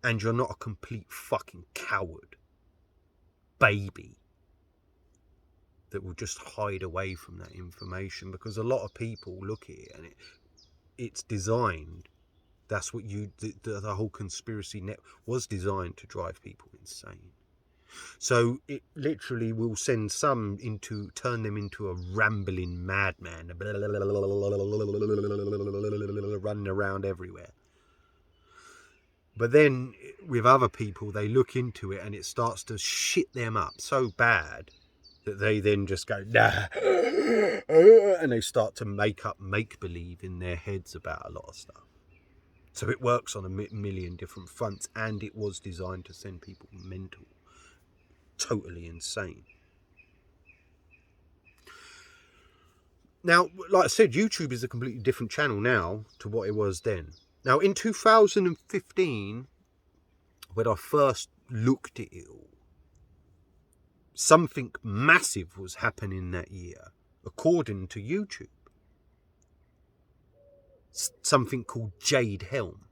S1: And you're not a complete fucking coward baby that will just hide away from that information, because a lot of people look at it and it's designed. That's what the whole conspiracy net was designed to drive people insane. So it literally will send some turn them into a rambling madman, running around everywhere. But then with other people, they look into it and it starts to shit them up so bad that they then just go, nah, and they start to make believe in their heads about a lot of stuff. So it works on a million different fronts, and it was designed to send people mental. Totally insane. Now, like I said, YouTube is a completely different channel now to what it was then. Now, in 2015, when I first looked at it all, something massive was happening that year, according to YouTube. Something called Jade Helm.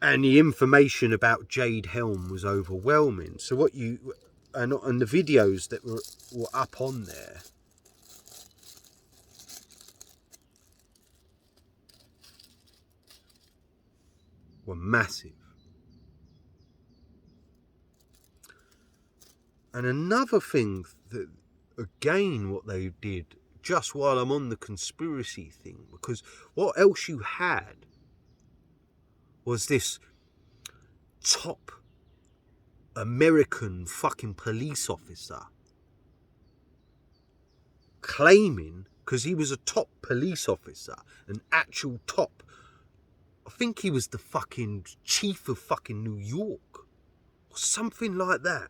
S1: And the information about Jade Helm was overwhelming. So what and the videos that were up on there were massive. And another thing that, again, what they did, just while I'm on the conspiracy thing, because what else you had was this top American fucking police officer claiming, because he was a top police officer, an actual top, I think he was the fucking chief of fucking New York or something like that,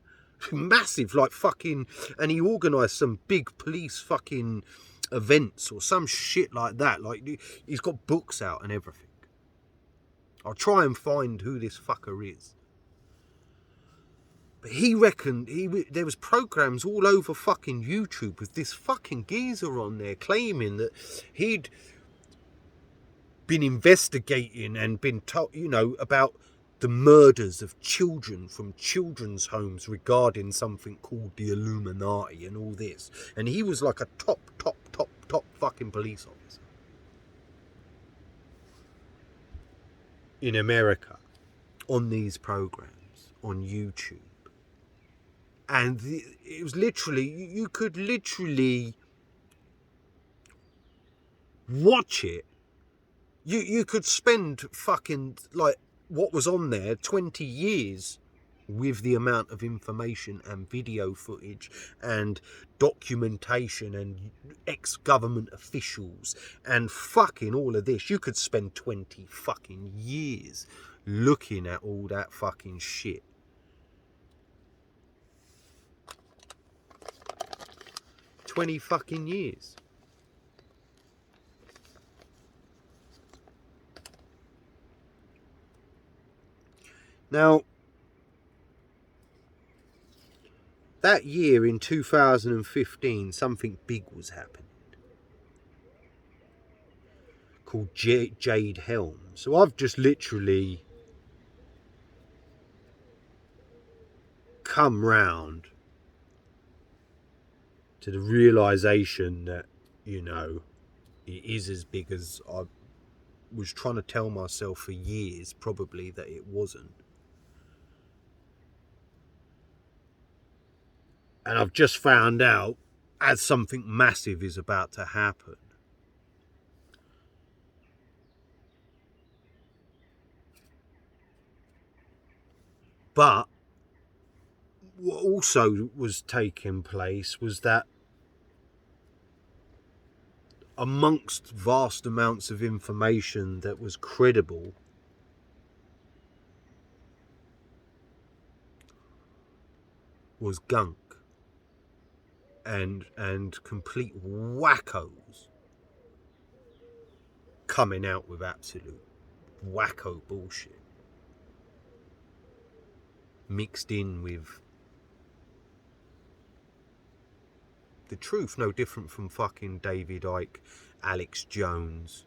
S1: massive, like fucking, and he organised some big police fucking events or some shit like that. Like, he's got books out and everything. I'll try and find who this fucker is. But he reckoned there was programs all over fucking YouTube with this fucking geezer on there claiming that he'd been investigating and been told, you know, about the murders of children from children's homes regarding something called the Illuminati and all this. And he was like a top fucking police officer in America on these programs on YouTube. And it was literally, you could literally watch it. You could spend fucking, like, what was on there 20 years with the amount of information and video footage and documentation and ex-government officials and fucking all of this. You could spend 20 fucking years looking at all that fucking shit. $20 fucking years. Now, that year in 2015, something big was happening called Jade Helm. So I've just literally come round to the realisation that, you know, it is as big as I was trying to tell myself for years, probably, that it wasn't. And I've just found out as something massive is about to happen. But what also was taking place was that amongst vast amounts of information that was credible, was gunk and complete wackos coming out with absolute wacko bullshit mixed in with the truth. No different from fucking David Icke, Alex Jones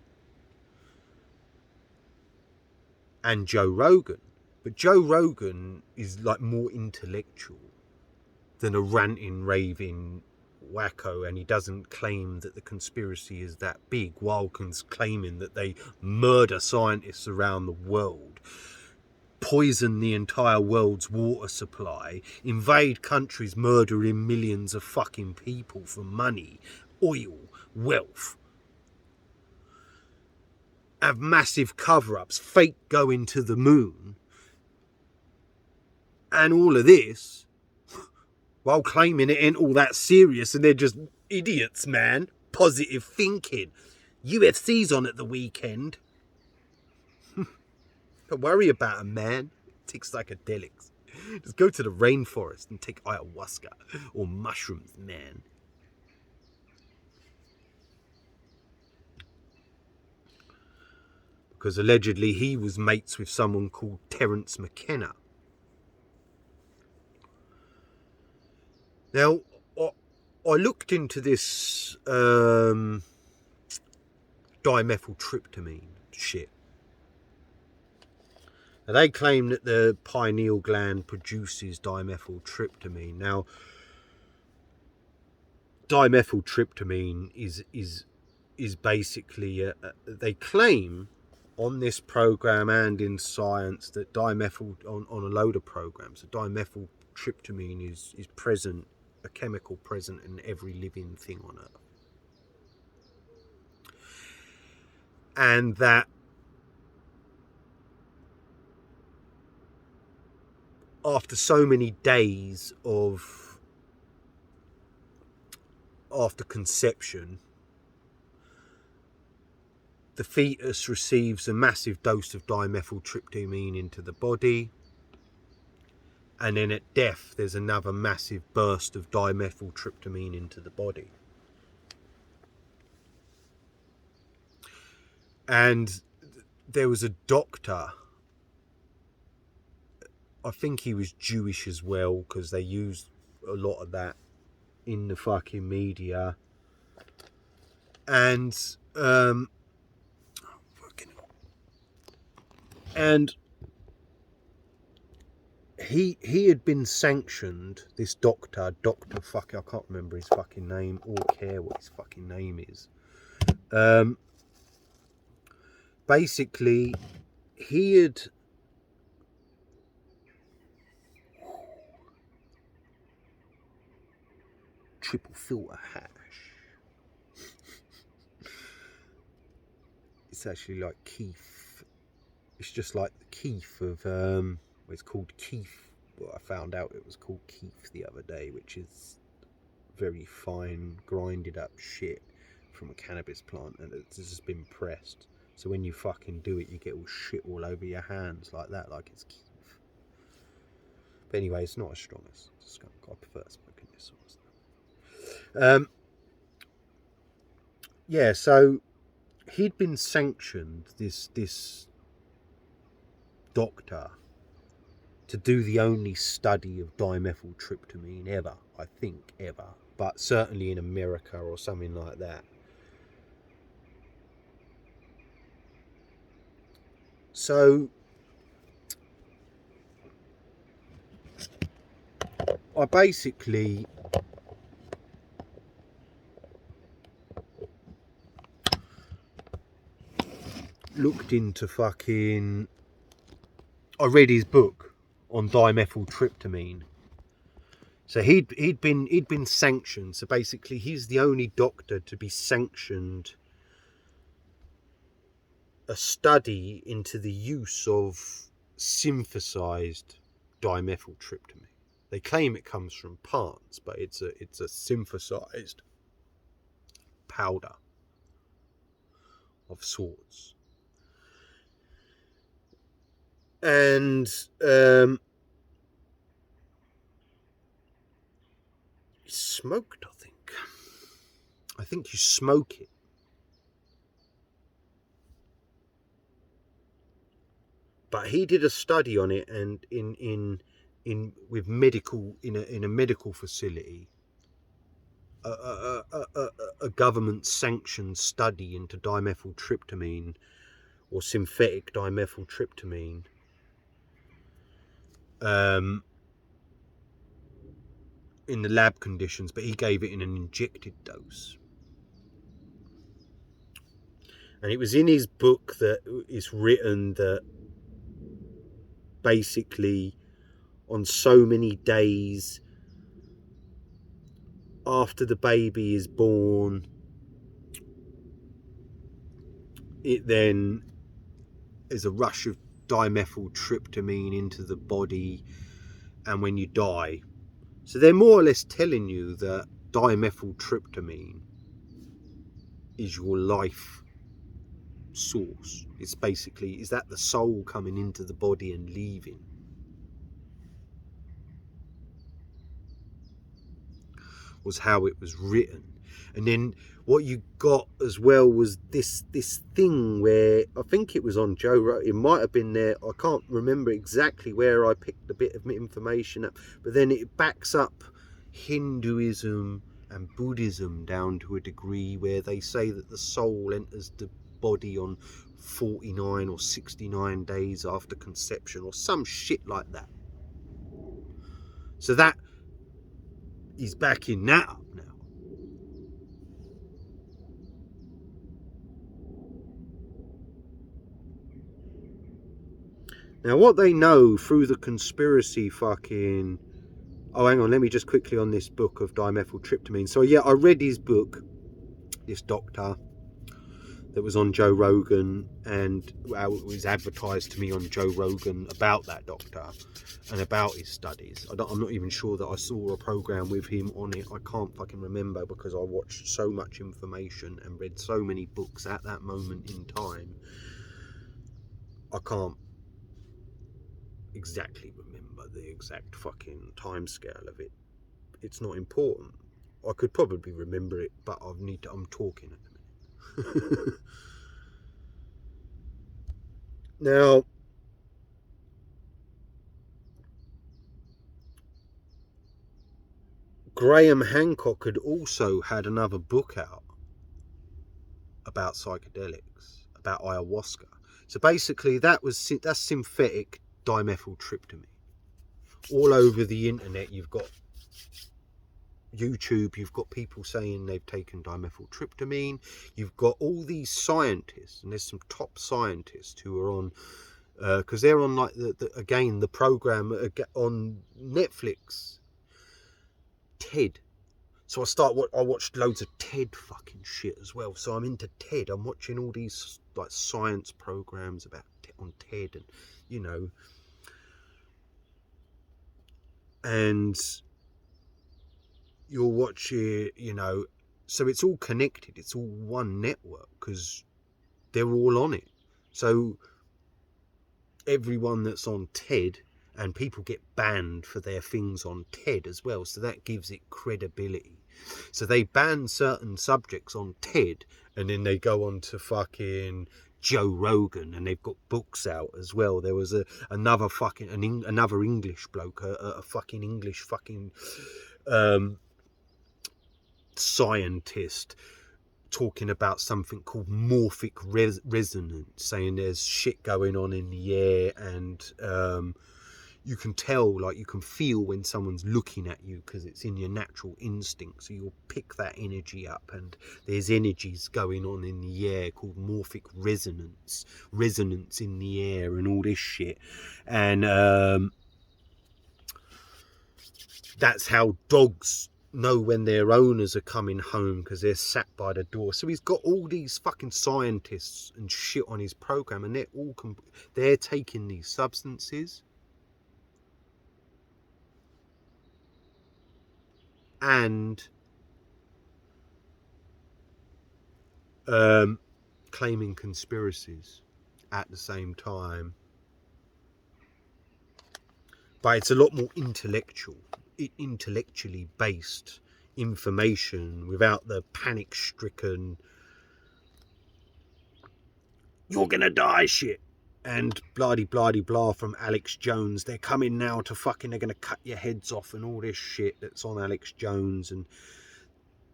S1: and Joe Rogan. But Joe Rogan is like more intellectual than a ranting, raving wacko, and he doesn't claim that the conspiracy is that big while claiming that they murder scientists around the world, poison the entire world's water supply, invade countries murdering millions of fucking people for money, oil, wealth, have massive cover-ups, fake going to the moon, and all of this while claiming it ain't all that serious and they're just idiots, man. Positive thinking. UFC's on at the weekend. Don't worry about them, man. Take psychedelics. Just go to the rainforest and take ayahuasca or mushrooms, man. Because allegedly he was mates with someone called Terence McKenna. Now, I looked into this dimethyltryptamine shit. Now, they claim that the pineal gland produces dimethyltryptamine. Now, dimethyltryptamine is basically they claim on this program and in science that on a load of programs, that dimethyltryptamine is present, a chemical present in every living thing on Earth. And that after so many days after conception, the fetus receives a massive dose of dimethyltryptamine into the body, and then at death there's another massive burst of dimethyltryptamine into the body. And there was a doctor, I think he was Jewish as well, because they used a lot of that in the fucking media. And he had been sanctioned, this doctor fuck, I can't remember his fucking name or care what his fucking name is. Basically, he had triple filter hash. It's actually like keef. It's just like the keef of it's called keef. Well, I found out it was called keef the other day, which is very fine grinded up shit from a cannabis plant, and it's just been pressed. So when you fucking do it, you get all shit all over your hands like that, like it's keef. But anyway, it's not as strong as skunk. I prefer smoking this sort of stuff. Yeah, so he'd been sanctioned, this doctor, to do the only study of dimethyltryptamine ever, I think ever, but certainly in America or something like that. So I basically looked into fucking... I read his book on dimethyltryptamine. So he'd been sanctioned. So basically, he's the only doctor to be sanctioned a study into the use of synthesized dimethyltryptamine. They claim it comes from plants, but it's a synthesized powder of sorts. And smoked, I think you smoke it. But he did a study on it, and in with medical in a medical facility, a government sanctioned study into dimethyltryptamine or synthetic dimethyltryptamine. In the lab conditions, but he gave it in an injected dose. And it was in his book that it's written that basically on so many days after the baby is born, it then is a rush of dimethyltryptamine into the body, and when you die. So they're more or less telling you that dimethyltryptamine is your life source. It's basically, is that the soul coming into the body and leaving? Was how it was written. And then what you got as well was this thing where I think it was on Joe Rogan. It might have been there. I can't remember exactly where I picked a bit of information up, but then it backs up Hinduism and Buddhism down to a degree where they say that the soul enters the body on 49 or 69 days after conception or some shit like that. So that is backing that up now. Now, what they know through the conspiracy fucking... Oh, hang on, let me just quickly on this book of dimethyltryptamine. So, yeah, I read his book, this doctor, that was on Joe Rogan, and it was advertised to me on Joe Rogan about that doctor and about his studies. I'm not even sure that I saw a program with him on it. I can't fucking remember because I watched so much information and read so many books at that moment in time. I can't exactly remember the exact fucking timescale of it. It's not important. I could probably remember it, but I'm talking at the minute. Now, Graham Hancock had also had another book out about psychedelics, about ayahuasca. So basically that's synthetic dimethyltryptamine. All over the internet you've got YouTube, you've got people saying they've taken dimethyltryptamine. You've got all these scientists, and there's some top scientists who are on, because they're on like the program on Netflix, TED. So I watched loads of TED fucking shit as well. So I'm into TED. I'm watching all these like science programs about on TED, and you know, and you'll watch it, you know. So it's all connected. It's all one network because they're all on it. So everyone that's on TED, and people get banned for their things on TED as well, so that gives it credibility. So they ban certain subjects on TED, and then they go on to fucking Joe Rogan, and they've got books out as well. There was another fucking another English bloke, a fucking English fucking scientist, talking about something called morphic resonance, saying there's shit going on in the air, and you can tell, like you can feel when someone's looking at you because it's in your natural instinct, so you'll pick that energy up, and there's energies going on in the air called morphic resonance in the air and all this shit. And that's how dogs know when their owners are coming home because they're sat by the door. So he's got all these fucking scientists and shit on his program, and they're taking these substances and claiming conspiracies at the same time. But it's a lot more intellectually based information without the panic-stricken "you're gonna die" shit and bloody blah from Alex Jones. They're coming now to fucking, they're gonna cut your heads off and all this shit that's on Alex Jones. And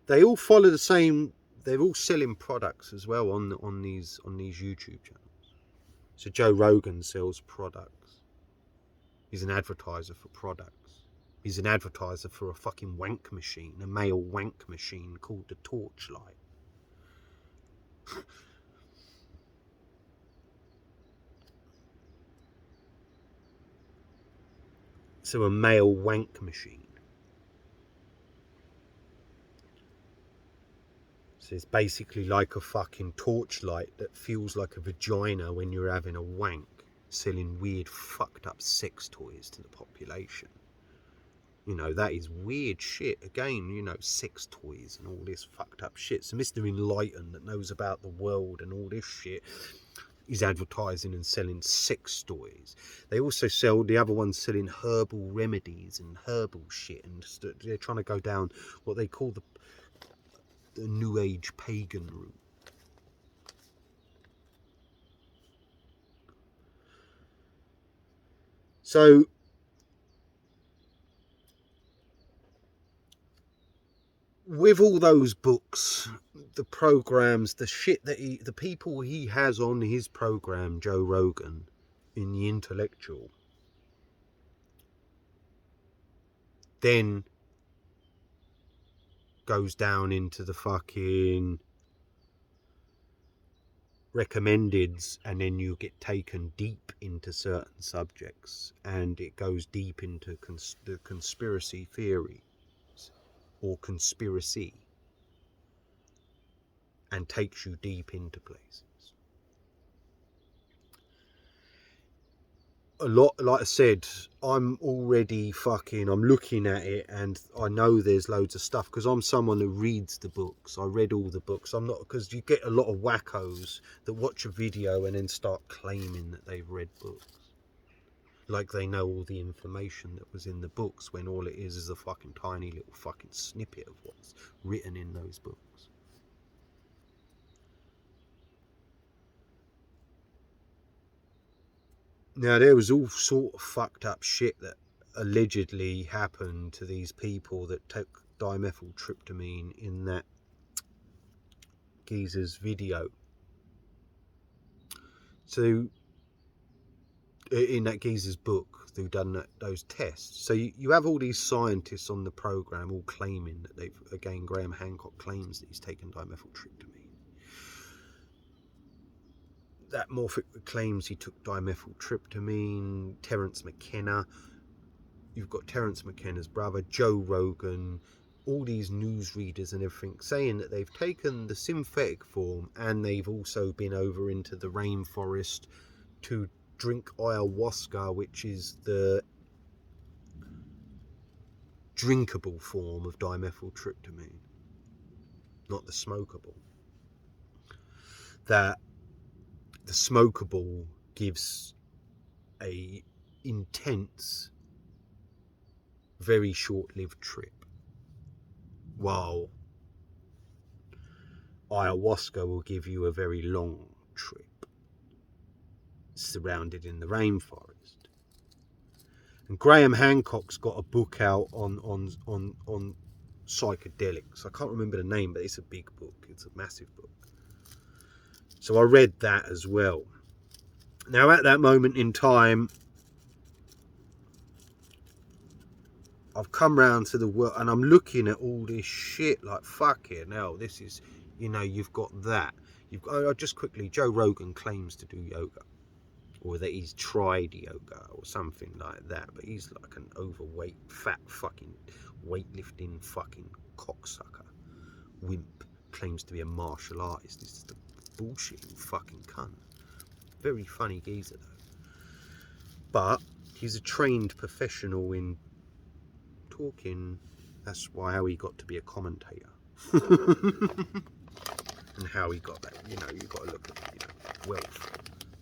S1: they all follow the same. They're all selling products as well on these YouTube channels. So Joe Rogan sells products. He's an advertiser for products. He's an advertiser for a fucking wank machine, a male wank machine called the Torchlight. So a male wank machine. So it's basically like a fucking torchlight that feels like a vagina when you're having a wank, selling weird fucked up sex toys to the population. You know, that is weird shit. Again, you know, sex toys and all this fucked up shit. So Mr. Enlightened that knows about the world and all this shit is advertising and selling sex toys. They also sell, the other ones selling herbal remedies and herbal shit, and they're trying to go down what they call the New Age pagan route. So with all those books, the programs, the shit that the people he has on his program, Joe Rogan, in the intellectual, then goes down into the fucking recommendeds, and then you get taken deep into certain subjects, and it goes deep into the conspiracy theories or conspiracy, and takes you deep into places. A lot, like I said, I'm looking at it, and I know there's loads of stuff because I'm someone who reads the books. I read all the books. I'm not, because you get a lot of wackos that watch a video and then start claiming that they've read books, like they know all the information that was in the books, when all it is a fucking tiny little fucking snippet of what's written in those books. Now, there was all sort of fucked up shit that allegedly happened to these people that took dimethyltryptamine in that geezer's video. So, in that geezer's book, who done those tests. So you have all these scientists on the program all claiming that they've, again, Graham Hancock claims that he's taken dimethyltryptamine. That Morphic claims he took dimethyltryptamine. Terence McKenna. You've got Terence McKenna's brother, Joe Rogan, all these newsreaders and everything saying that they've taken the synthetic form and they've also been over into the rainforest to drink ayahuasca, which is the drinkable form of dimethyltryptamine, not the smokable. That the smokable gives a intense, very short-lived trip, while ayahuasca will give you a very long trip, surrounded in the rainforest. And Graham Hancock's got a book out on psychedelics. I can't remember the name, but it's a big book. It's a massive book. So I read that as well. Now, at that moment in time, I've come round to the world and I'm looking at all this shit like, fucking hell, this is, you know, you've got that. You've got, just quickly, Joe Rogan claims to do yoga, or that he's tried yoga or something like that, but he's like an overweight, fat fucking weightlifting fucking cocksucker. Wimp. Claims to be a martial artist. This is the bullshitting fucking cunt. Very funny geezer though. But he's a trained professional in talking. That's how he got to be a commentator. And how he got that, you know, you've got to look at, you know, wealth,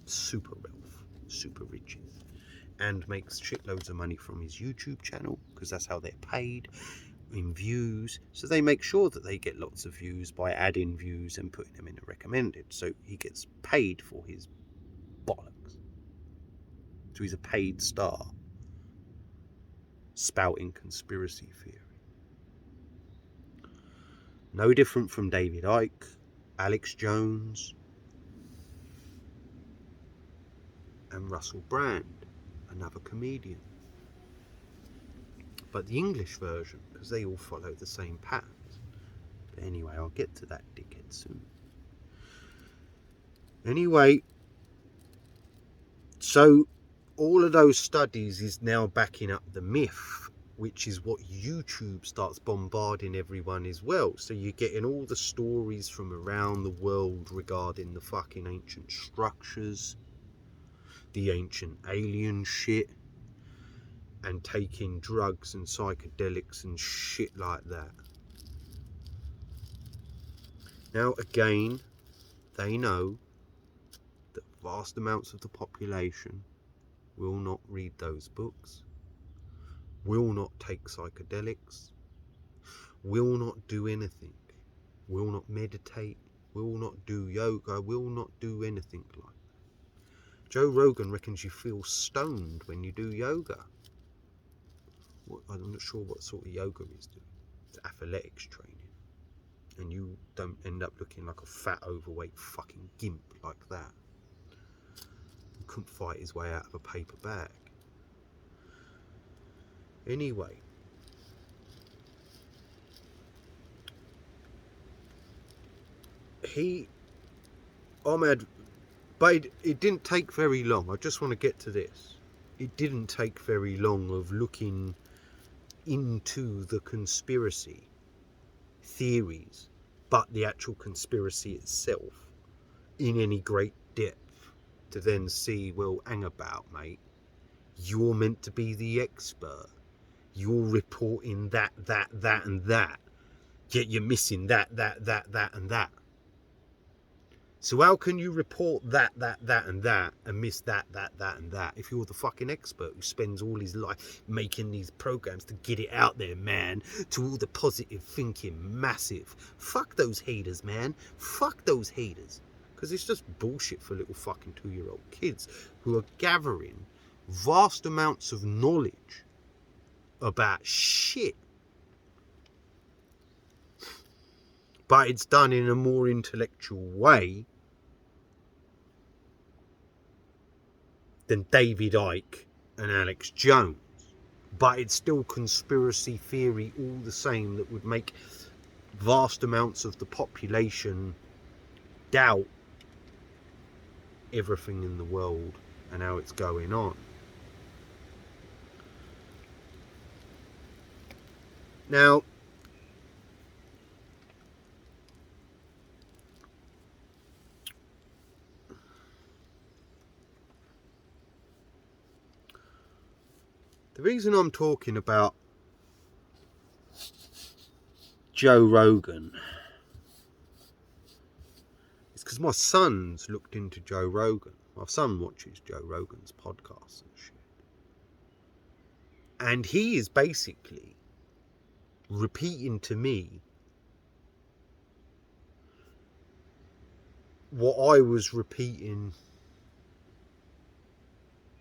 S1: super riches, and makes shitloads of money from his YouTube channel, because that's how they're paid, in views. So they make sure that they get lots of views by adding views and putting them in a recommended, so he gets paid for his bollocks. So he's a paid star spouting conspiracy theory. No different from David Icke, Alex Jones, and Russell Brand, another comedian. But the English version, because they all follow the same patterns. But anyway, I'll get to that dickhead soon. Anyway, so all of those studies is now backing up the myth, which is what YouTube starts bombarding everyone as well. So you're getting all the stories from around the world regarding the fucking ancient structures, the ancient alien shit, and taking drugs and psychedelics and shit like that. Now again, they know that vast amounts of the population will not read those books, will not take psychedelics, will not do anything, will not meditate, will not do yoga, will not do anything like that. Joe Rogan reckons you feel stoned when you do yoga. I'm not sure what sort of yoga he's doing. It's athletics training. And you don't end up looking like a fat, overweight fucking gimp like that. He couldn't fight his way out of a paper bag. Anyway, Ahmed, but it didn't take very long. I just want to get to this. It didn't take very long of looking into the conspiracy theories, but the actual conspiracy itself in any great depth, to then see, well, hang about, mate. You're meant to be the expert. You're reporting that, and that. Yet you're missing that, and that. So how can you report that, and that, and miss that, and that, if you're the fucking expert who spends all his life making these programs to get it out there, man, to all the positive thinking, massive. Fuck those haters, man. Fuck those haters. Because it's just bullshit for little fucking 2-year-old kids who are gathering vast amounts of knowledge about shit. But it's done in a more intellectual way than David Icke and Alex Jones. But it's still conspiracy theory all the same that would make vast amounts of the population doubt everything in the world and how it's going on. Now, The reason I'm talking about Joe Rogan is because my son's looked into Joe Rogan. My son watches Joe Rogan's podcasts and shit. And he is basically repeating to me what I was repeating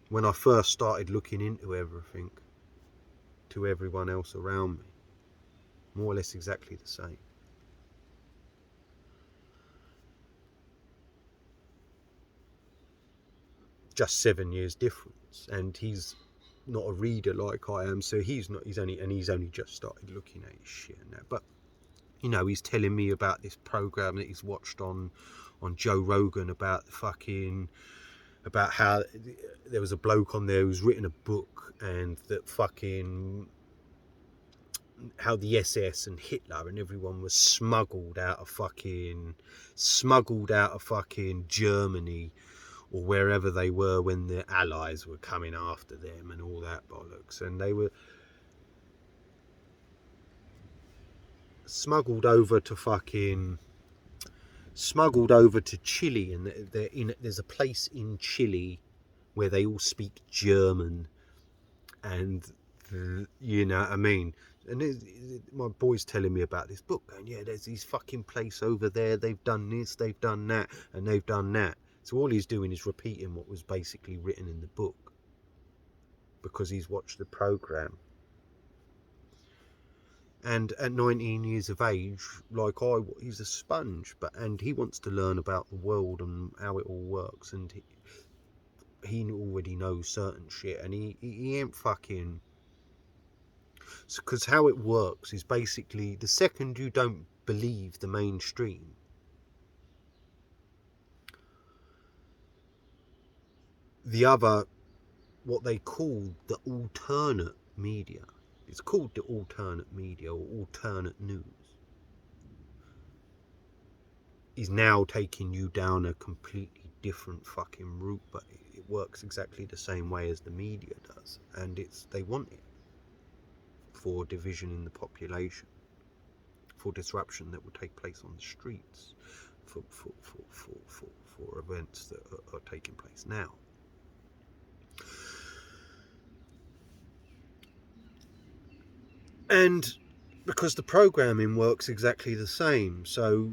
S1: when I first started looking into everything to everyone else around me. More or less exactly the same. Just 7 years difference. And he's not a reader like I am, so he's only just started looking at his shit and that. But you know, he's telling me about this program that he's watched on Joe Rogan about how there was a bloke on there who's written a book, and that fucking how the SS and Hitler and everyone was smuggled out of fucking Germany or wherever they were when the Allies were coming after them and all that bollocks, and they were smuggled over to Chile, and there's a place in Chile where they all speak German, and you know what I mean. And my boy's telling me about this book, going, yeah, there's this fucking place over there. They've done this, they've done that, and they've done that. So all he's doing is repeating what was basically written in the book because he's watched the program. And at 19 years of age, like he's a sponge, and he wants to learn about the world and how it all works, and he already knows certain shit, and he ain't fucking. Because how it works is basically the second you don't believe the mainstream, the other, what they call the alternate media, it's called the alternate media or alternate news, is now taking you down a completely different fucking route, but it works exactly the same way as the media does, and they want it for division in the population, for disruption that will take place on the streets, for events that are taking place now. And because the programming works exactly the same, so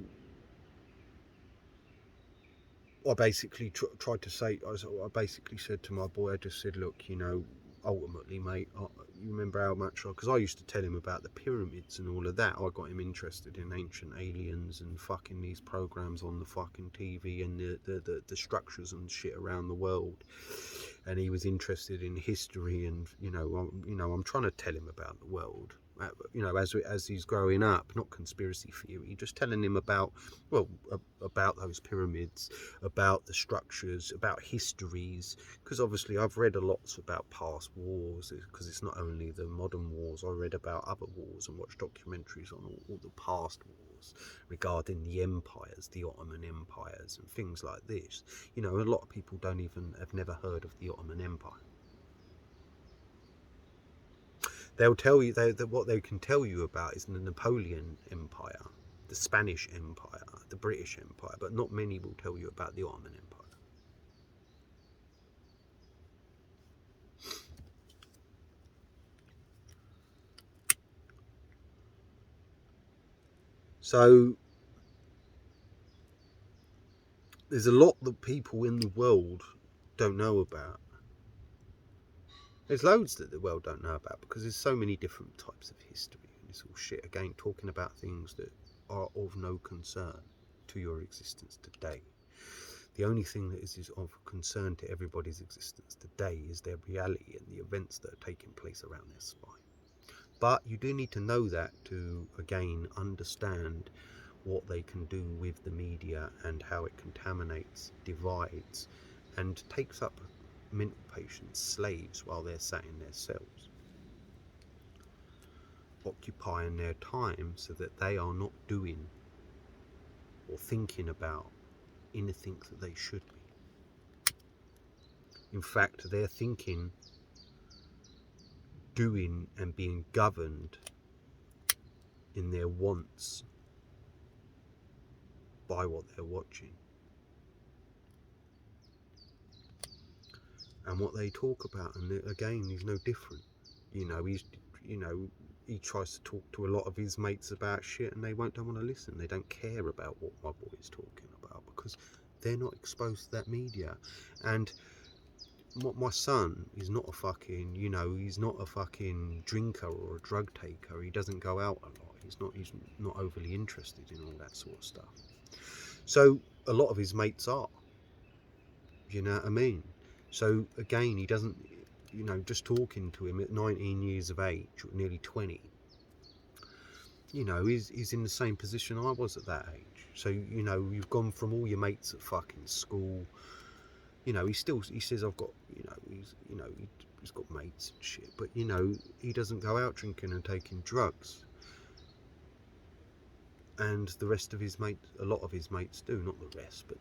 S1: I basically tried to say, I basically said to my boy, I just said, look, you know, ultimately, mate, you remember how much, because I used to tell him about the pyramids and all of that. I got him interested in ancient aliens and fucking these programs on the fucking TV and the structures and shit around the world. And he was interested in history, and I'm trying to tell him about the world. You know, as he's growing up, not conspiracy theory, just telling him about those pyramids, about the structures, about histories, because obviously I've read a lot about past wars, because it's not only the modern wars. I read about other wars and watched documentaries on all the past wars regarding the empires, the Ottoman empires and things like this. You know, a lot of people have never heard of the Ottoman Empire. They'll tell you what they can tell you about is the Napoleon Empire, the Spanish Empire, the British Empire, but not many will tell you about the Ottoman Empire. So there's a lot that people in the world don't know about. There's loads that the world don't know about because there's so many different types of history, and it's all shit, again, talking about things that are of no concern to your existence today. The only thing that is of concern to everybody's existence today is their reality and the events that are taking place around their spine. But you do need to know that to, again, understand what they can do with the media and how it contaminates, divides, and takes up mental patients, slaves, while they're sat in their cells, occupying their time so that they are not doing or thinking about anything that they should be. In fact, they're thinking doing and being governed in their wants by what they're watching. And what they talk about, and again, he's no different. You know, he tries to talk to a lot of his mates about shit, and they don't want to listen. They don't care about what my boy is talking about because they're not exposed to that media. And my son is not a fucking, he's not a fucking drinker or a drug taker. He doesn't go out a lot. He's not overly interested in all that sort of stuff. So a lot of his mates are. You know what I mean? So again, he doesn't, just talking to him at 19 years of age, or nearly 20, he's in the same position I was at that age. So, you've gone from all your mates at fucking school. He says I've got, he's got mates and shit, but he doesn't go out drinking and taking drugs. And the rest of his mates, a lot of his mates do, not the rest, but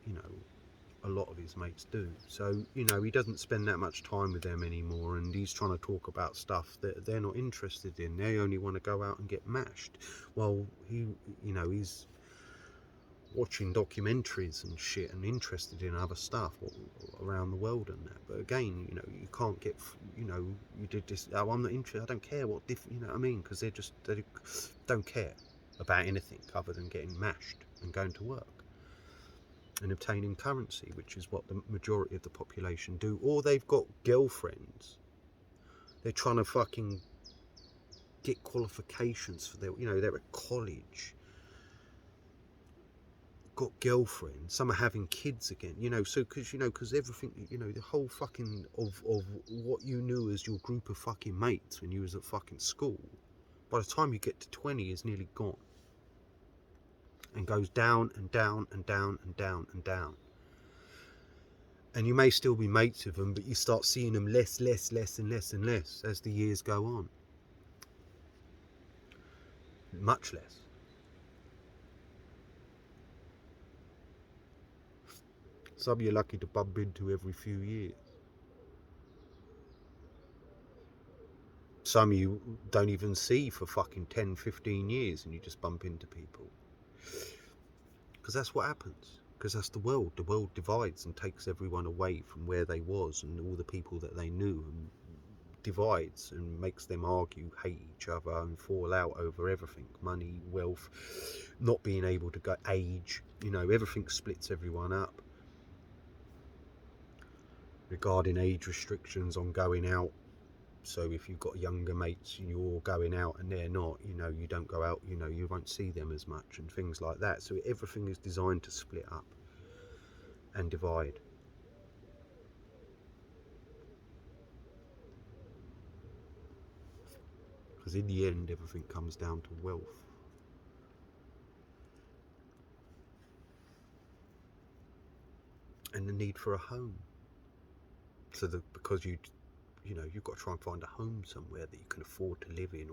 S1: a lot of his mates do. So he doesn't spend that much time with them anymore, and he's trying to talk about stuff that they're not interested in. They only want to go out and get mashed. Well, he's watching documentaries and shit and interested in other stuff around the world and that. But again, you can't get, you did this, oh, I'm not interested, I don't care what different, what I mean, because they don't care about anything other than getting mashed and going to work and obtaining currency, which is what the majority of the population do. Or they've got girlfriends. They're trying to fucking get qualifications for their, they're at college, got girlfriends, some are having kids again, so because everything, the whole fucking of what you knew as your group of fucking mates when you was at fucking school, by the time you get to 20 is nearly gone, and goes down and down and down and down and down. And you may still be mates with them, but you start seeing them less and less as the years go on. Much less. Some you're lucky to bump into every few years. Some you don't even see for fucking 10, 15 years, and you just bump into people. Because that's what happens. Because that's the world. The world divides and takes everyone away from where they was and all the people that they knew, and divides and makes them argue, hate each other and fall out over everything. Money, wealth, not being able to go, age, everything splits everyone up. Regarding age restrictions on going out. So if you've got younger mates and you're going out and they're not, you don't go out, you won't see them as much and things like that. So everything is designed to split up and divide. Because in the end, everything comes down to wealth. And the need for a home. So that because you've got to try and find a home somewhere that you can afford to live in,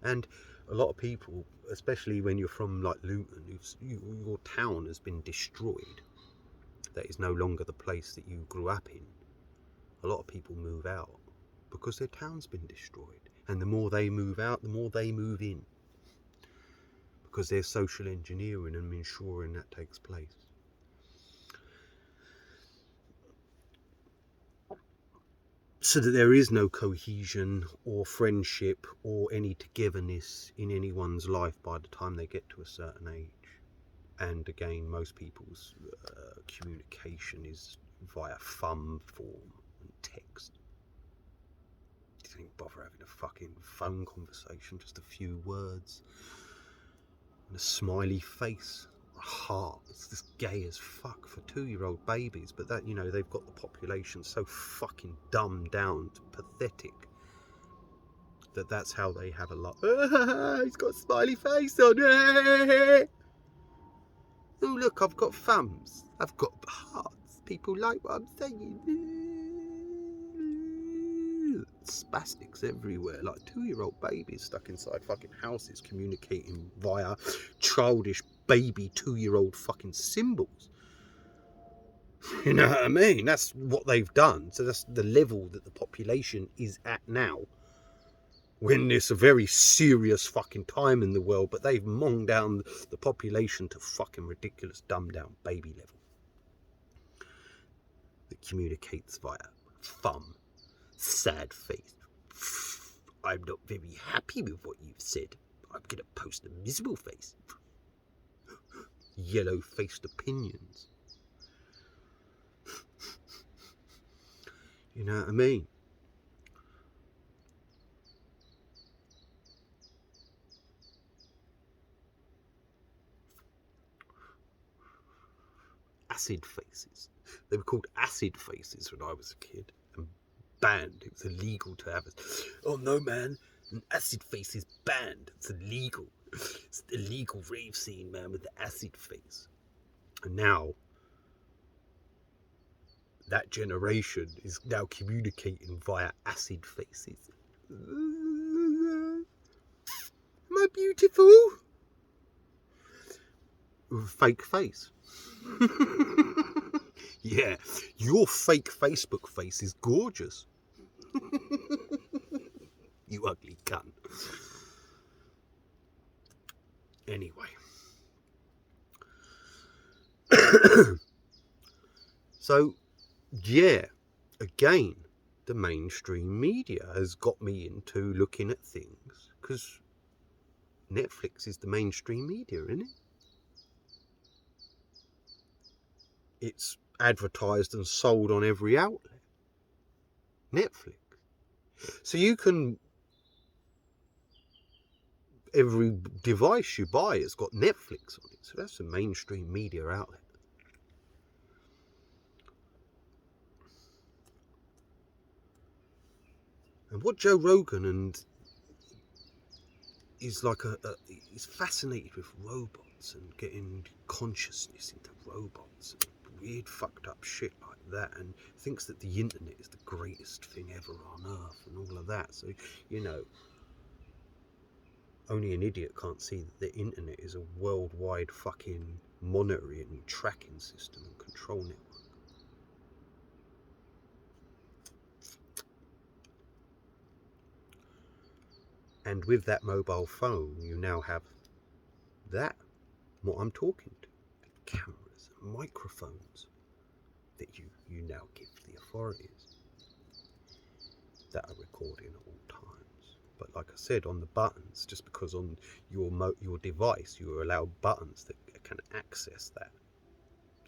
S1: and a lot of people, especially when you're from like Luton, your town has been destroyed. That is no longer the place that you grew up in. A lot of people move out because their town's been destroyed, and the more they move out, the more they move in, because there's social engineering and ensuring that takes place. So that there is no cohesion or friendship or any togetherness in anyone's life by the time they get to a certain age. And again, most people's communication is via thumb form and text. You don't bother having a fucking phone conversation, just a few words and a smiley face, a heart. It's just gay as fuck for 2-year-old babies, but that, they've got the population so fucking dumbed down to pathetic that that's how they have a lot. He's got a smiley face on it. Oh look, I've got thumbs, I've got hearts, people like what I'm saying. Spastics everywhere, like 2-year-old babies stuck inside fucking houses communicating via childish baby 2-year-old fucking symbols. You know what I mean? That's what they've done. So that's the level that the population is at now. when it's a very serious fucking time in the world, but they've monged down the population to fucking ridiculous dumbed down baby level that communicates via thumb, sad face. I'm not very happy with what you've said. I'm gonna post a miserable face. Yellow-faced opinions. You know what I mean? Acid faces. They were called acid faces when I was a kid, and banned. It was illegal to have it. Oh no, man, an acid face is banned. It's illegal. It's the illegal rave scene, man, with the acid face. And now that generation is now communicating via acid faces. Am I beautiful? With a fake face. Yeah, your fake Facebook face is gorgeous. You ugly cunt. Anyway. So, yeah, again, the mainstream media has got me into looking at things, because Netflix is the mainstream media, isn't it? It's advertised and sold on every outlet. Netflix. So you can, every device you buy has got Netflix on it. So that's a mainstream media outlet. And what Joe Rogan and is like he's fascinated with robots and getting consciousness into robots and weird fucked up shit like that, and thinks that the internet is the greatest thing ever on earth and all of that. So, you know, only an idiot can't see that the internet is a worldwide fucking monitoring and tracking system and control network. And with that mobile phone, you now have that, what I'm talking to, cameras and microphones that you now give the authorities that are recording at all times. But like I said, on the buttons, just because on your device you are allowed buttons that can access that,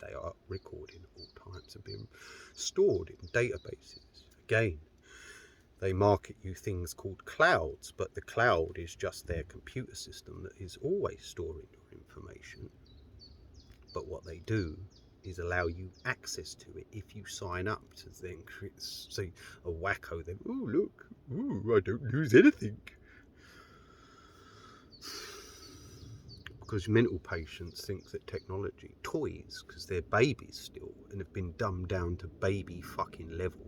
S1: they are recording at all times and being stored in databases. Again, they market you things called clouds, but the cloud is just their computer system that is always storing your information. But what they do is allow you access to it if you sign up to then so a wacko then, oh look, ooh, I don't lose anything. Because mental patients think that technology, toys, because they're babies still and have been dumbed down to baby fucking level.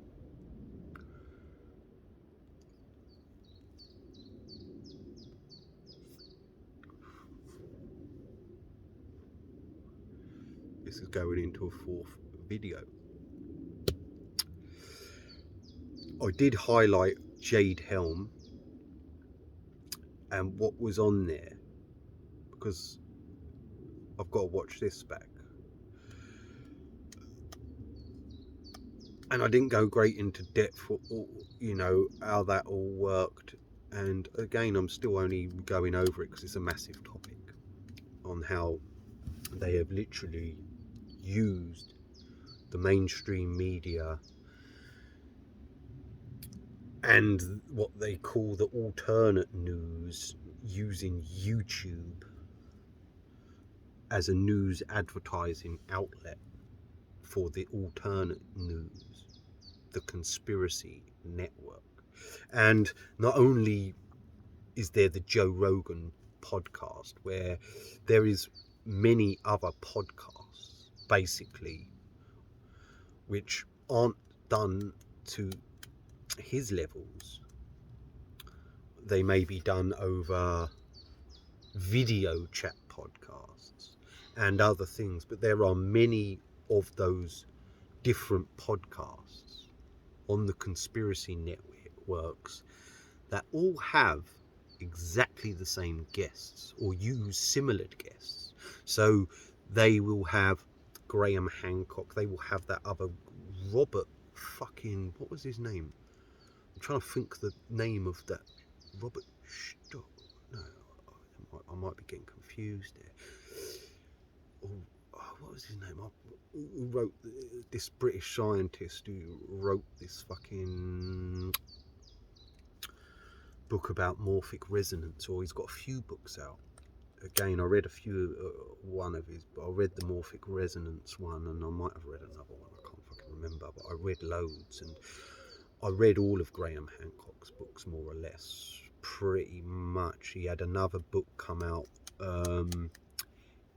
S1: This is going into a fourth video. I did highlight Jade Helm and what was on there, because I've got to watch this back. And I didn't go great into depth for all, you know, how that all worked. And again, I'm still only going over it because it's a massive topic on how they have literally used the mainstream media and what they call the alternate news, using YouTube as a news advertising outlet for the alternate news, the conspiracy network. And not only is there the Joe Rogan podcast, where there is many other podcasts basically which aren't done to his levels. They may be done over video chat podcasts and other things, but there are many of those different podcasts on the conspiracy networks that all have exactly the same guests or use similar guests. So they will have Graham Hancock, they will have that other Robert fucking, what was his name? I'm trying to think the name of that. Robert Stock. No, I might be getting confused there. What was his name? Who wrote this British scientist who wrote this fucking book about morphic resonance, or he's got a few books out. Again, I read a few, one of his, but I read the morphic resonance one, and I might have read another one, I can't fucking remember, but I read loads, and I read all of Graham Hancock's books, more or less, pretty much. He had another book come out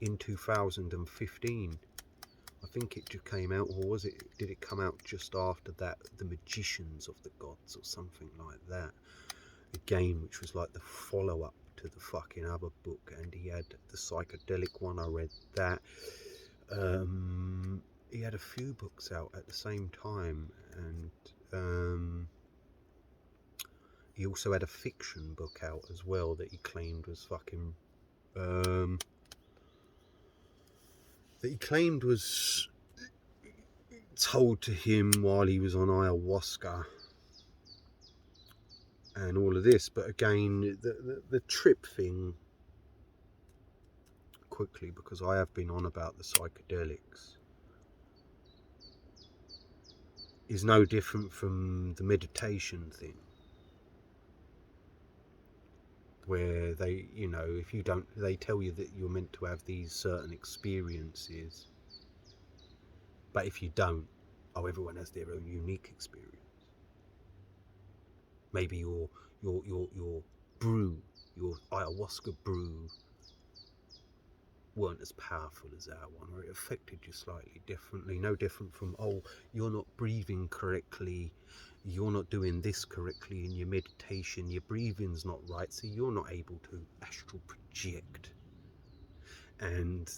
S1: in 2015. I think it just came out, or did it come out just after that? The Magicians of the Gods, or something like that. Again, which was like the follow-up to the fucking other book, and he had the psychedelic one, I read that. He had a few books out at the same time, and he also had a fiction book out as well that he claimed was fucking told to him while he was on ayahuasca and all of this. But again, the trip thing, quickly, because I have been on about the psychedelics, is no different from the meditation thing, where they, you know, if you don't, they tell you that you're meant to have these certain experiences, but if you don't, oh, everyone has their own unique experience. Maybe your brew, your ayahuasca brew, weren't as powerful as our one, or it affected you slightly differently. No different from, oh, you're not breathing correctly, you're not doing this correctly in your meditation, your breathing's not right, so you're not able to astral project and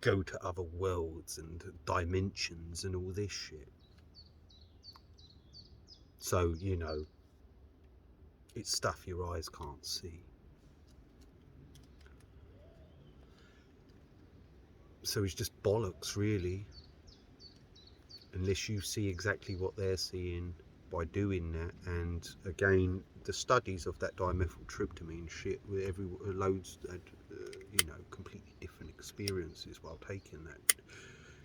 S1: go to other worlds and dimensions and all this shit. So, you know, it's stuff your eyes can't see. So it's just bollocks, really, unless you see exactly what they're seeing by doing that. And again, the studies of that dimethyltryptamine shit, where loads had, you know, completely different experiences while taking that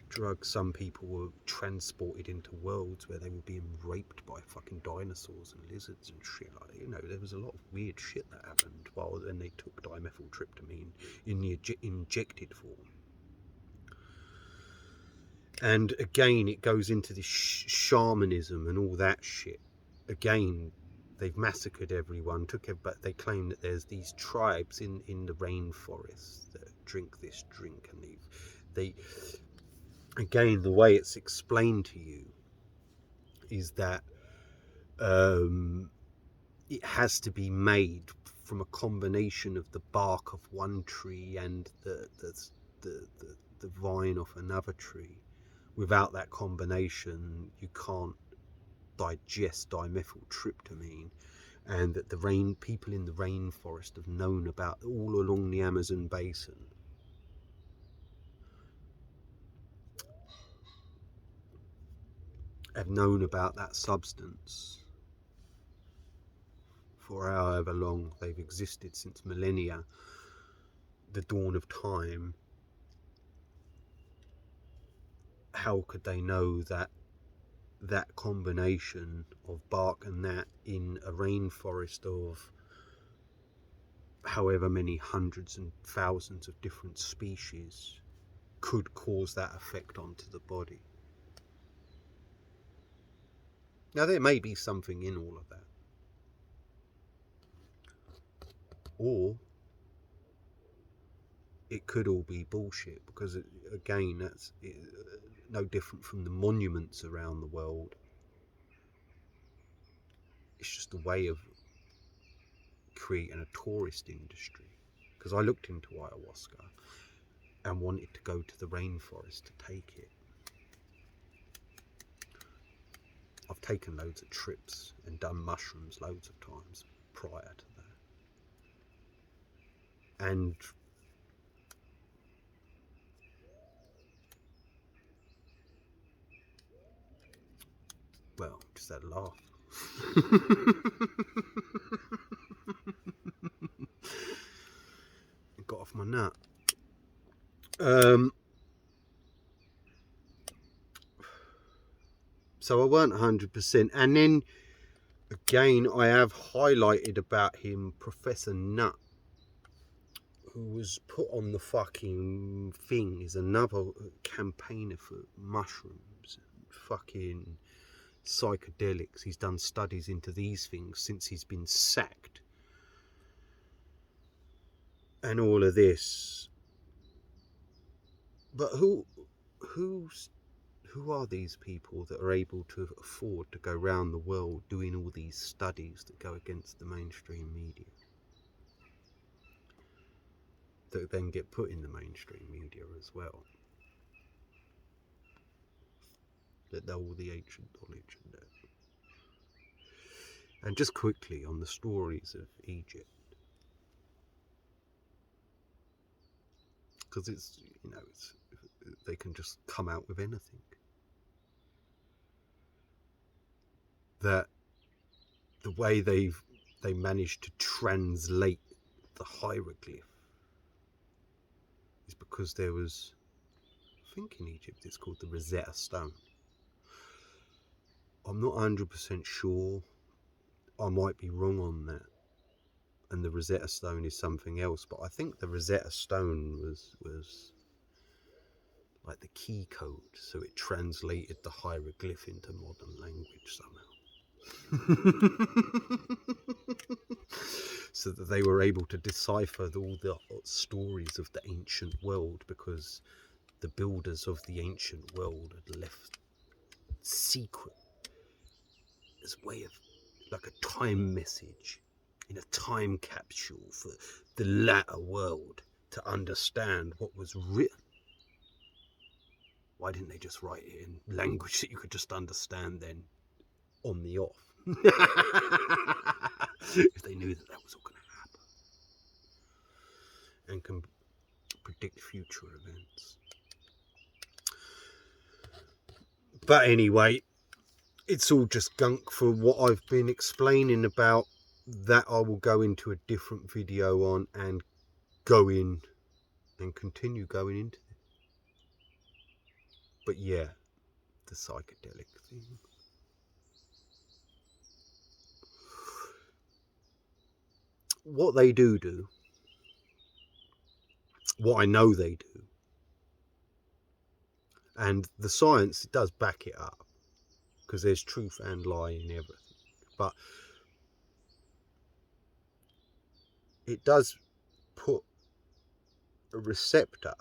S1: drug. Some people were transported into worlds where they were being raped by fucking dinosaurs and lizards and shit like that. You know, there was a lot of weird shit that happened while then they took dimethyltryptamine in the injected form. And again, it goes into this shamanism and all that shit. Again, they've massacred everyone, but they claim that there's these tribes in the rainforest that drink this drink, and they again, the way it's explained to you is that it has to be made from a combination of the bark of one tree and the vine of another tree. Without that combination, you can't digest dimethyltryptamine, and that the people in the rainforest have known about all along the Amazon basin. Have known about that substance for however long they've existed, since millennia, the dawn of time. How could they know that that combination of bark and that in a rainforest of however many hundreds and thousands of different species could cause that effect onto the body? Now, there may be something in all of that, or it could all be bullshit, because again, that's no different from the monuments around the world. It's just a way of creating a tourist industry. Because I looked into ayahuasca and wanted to go to the rainforest to take it. I've taken loads of trips and done mushrooms loads of times prior to that. And well, just had a laugh. It got off my nut. So I weren't 100%. And then again, I have highlighted about him Professor Nut, who was put on the fucking thing, is another campaigner for mushrooms, fucking psychedelics. He's done studies into these things since he's been sacked. And all of this. But who are these people that are able to afford to go around the world doing all these studies that go against the mainstream media, that then get put in the mainstream media as well, that know all the ancient knowledge and that? And just quickly on the stories of Egypt, because it's, you know, it's, they can just come out with anything. That the way they managed to translate the hieroglyph is because there was, I think in Egypt it's called the Rosetta Stone. I'm not 100% sure. I might be wrong on that. And the Rosetta Stone is something else, but I think the Rosetta Stone was like the key code, so it translated the hieroglyph into modern language somehow. So that they were able to decipher all the stories of the ancient world, because the builders of the ancient world had left secret as a way of, like a time message in a time capsule for the latter world to understand what was written. Why didn't they just write it in language that you could just understand then on the off? If they knew that that was all going to happen and can predict future events. But anyway, it's all just gunk for what I've been explaining about. That I will go into a different video on and go in and continue going into it. But yeah, the psychedelic thing. What they do, what I know they do, and the science does back it up, because there's truth and lie in everything. But it does put a receptor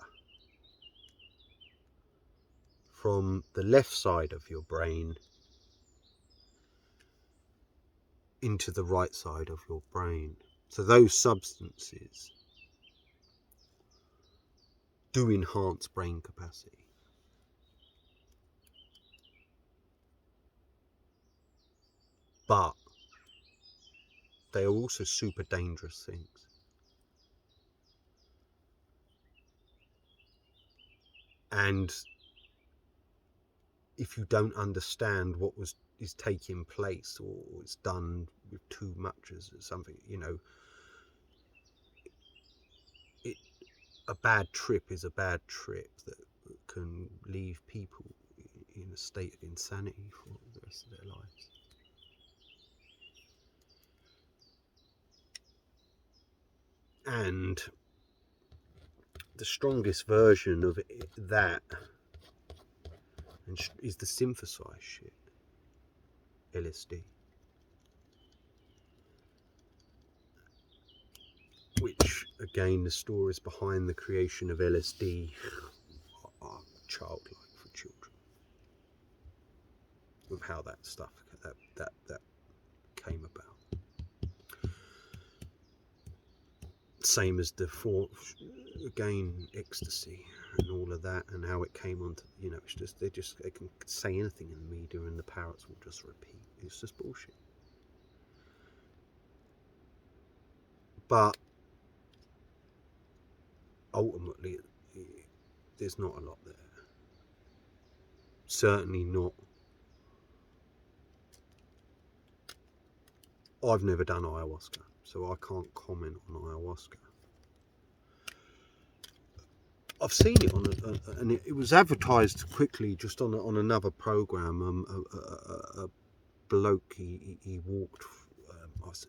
S1: from the left side of your brain into the right side of your brain. So those substances do enhance brain capacity. But they are also super dangerous things. And if you don't understand what is taking place, or is done with too much as something, you know, a bad trip is a bad trip that can leave people in a state of insanity for the rest of their lives. And the strongest version of that is the synthesized shit, LSD, which again, the stories behind the creation of LSD are childlike for children, with how that stuff that came about. Same as the again, ecstasy and all of that, and how it came onto, it's just they can say anything in the media and the parrots will just repeat. It's just bullshit. But ultimately, there's not a lot there. Certainly not. I've never done ayahuasca, so I can't comment on ayahuasca. I've seen it on, and it was advertised quickly just on another program. A bloke he walked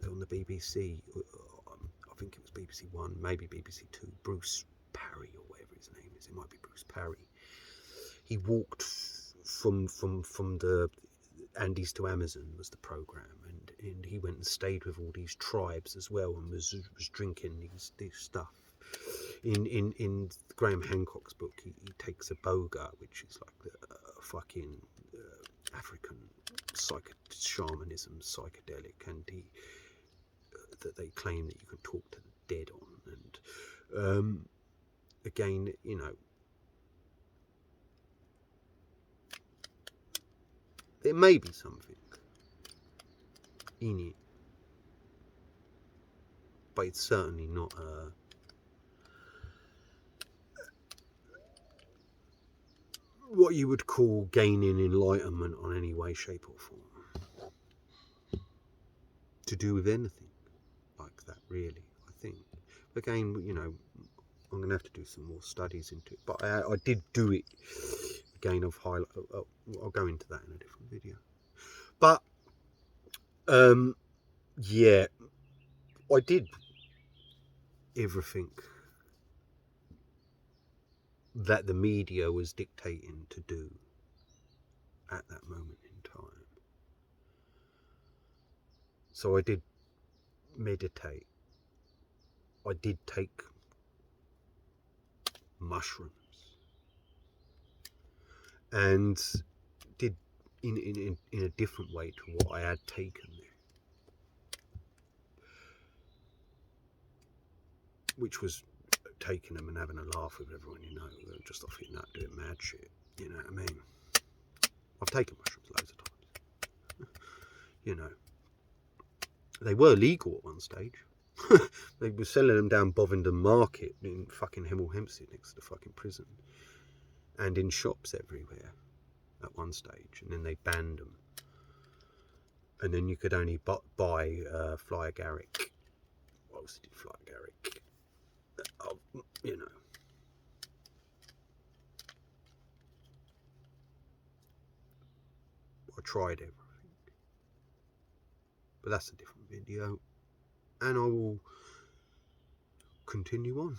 S1: on the BBC. I think it was BBC One, maybe BBC Two. Bruce Parry or whatever his name is. It might be Bruce Parry. He walked from the Andes to Amazon was the program, and he went and stayed with all these tribes as well, and was drinking this stuff. In Graham Hancock's book, he takes a boga, which is like a fucking African shamanism psychedelic, and that they claim that you can talk to the dead on, and again, there may be something in it, but it's certainly not what you would call gaining enlightenment on any way, shape or form. To do with anything like that, really, I think. Again, I'm going to have to do some more studies into it, but I did do it. Again, I'll go into that in a different video. But yeah, I did everything that the media was dictating to do at that moment in time. So I did meditate. I did take mushrooms, and did in a different way to what I had taken there, which was taking them and having a laugh with everyone, just off hitting that, doing mad shit. You know what I mean? I've taken mushrooms loads of times. They were legal at one stage. They were selling them down Bovingdon Market in fucking Hemel Hempstead next to the fucking prison, and in shops everywhere at one stage, and then they banned them, and then you could only buy Fly Agaric. What else did Fly Agaric? I tried everything, but that's a different video, and I will continue on.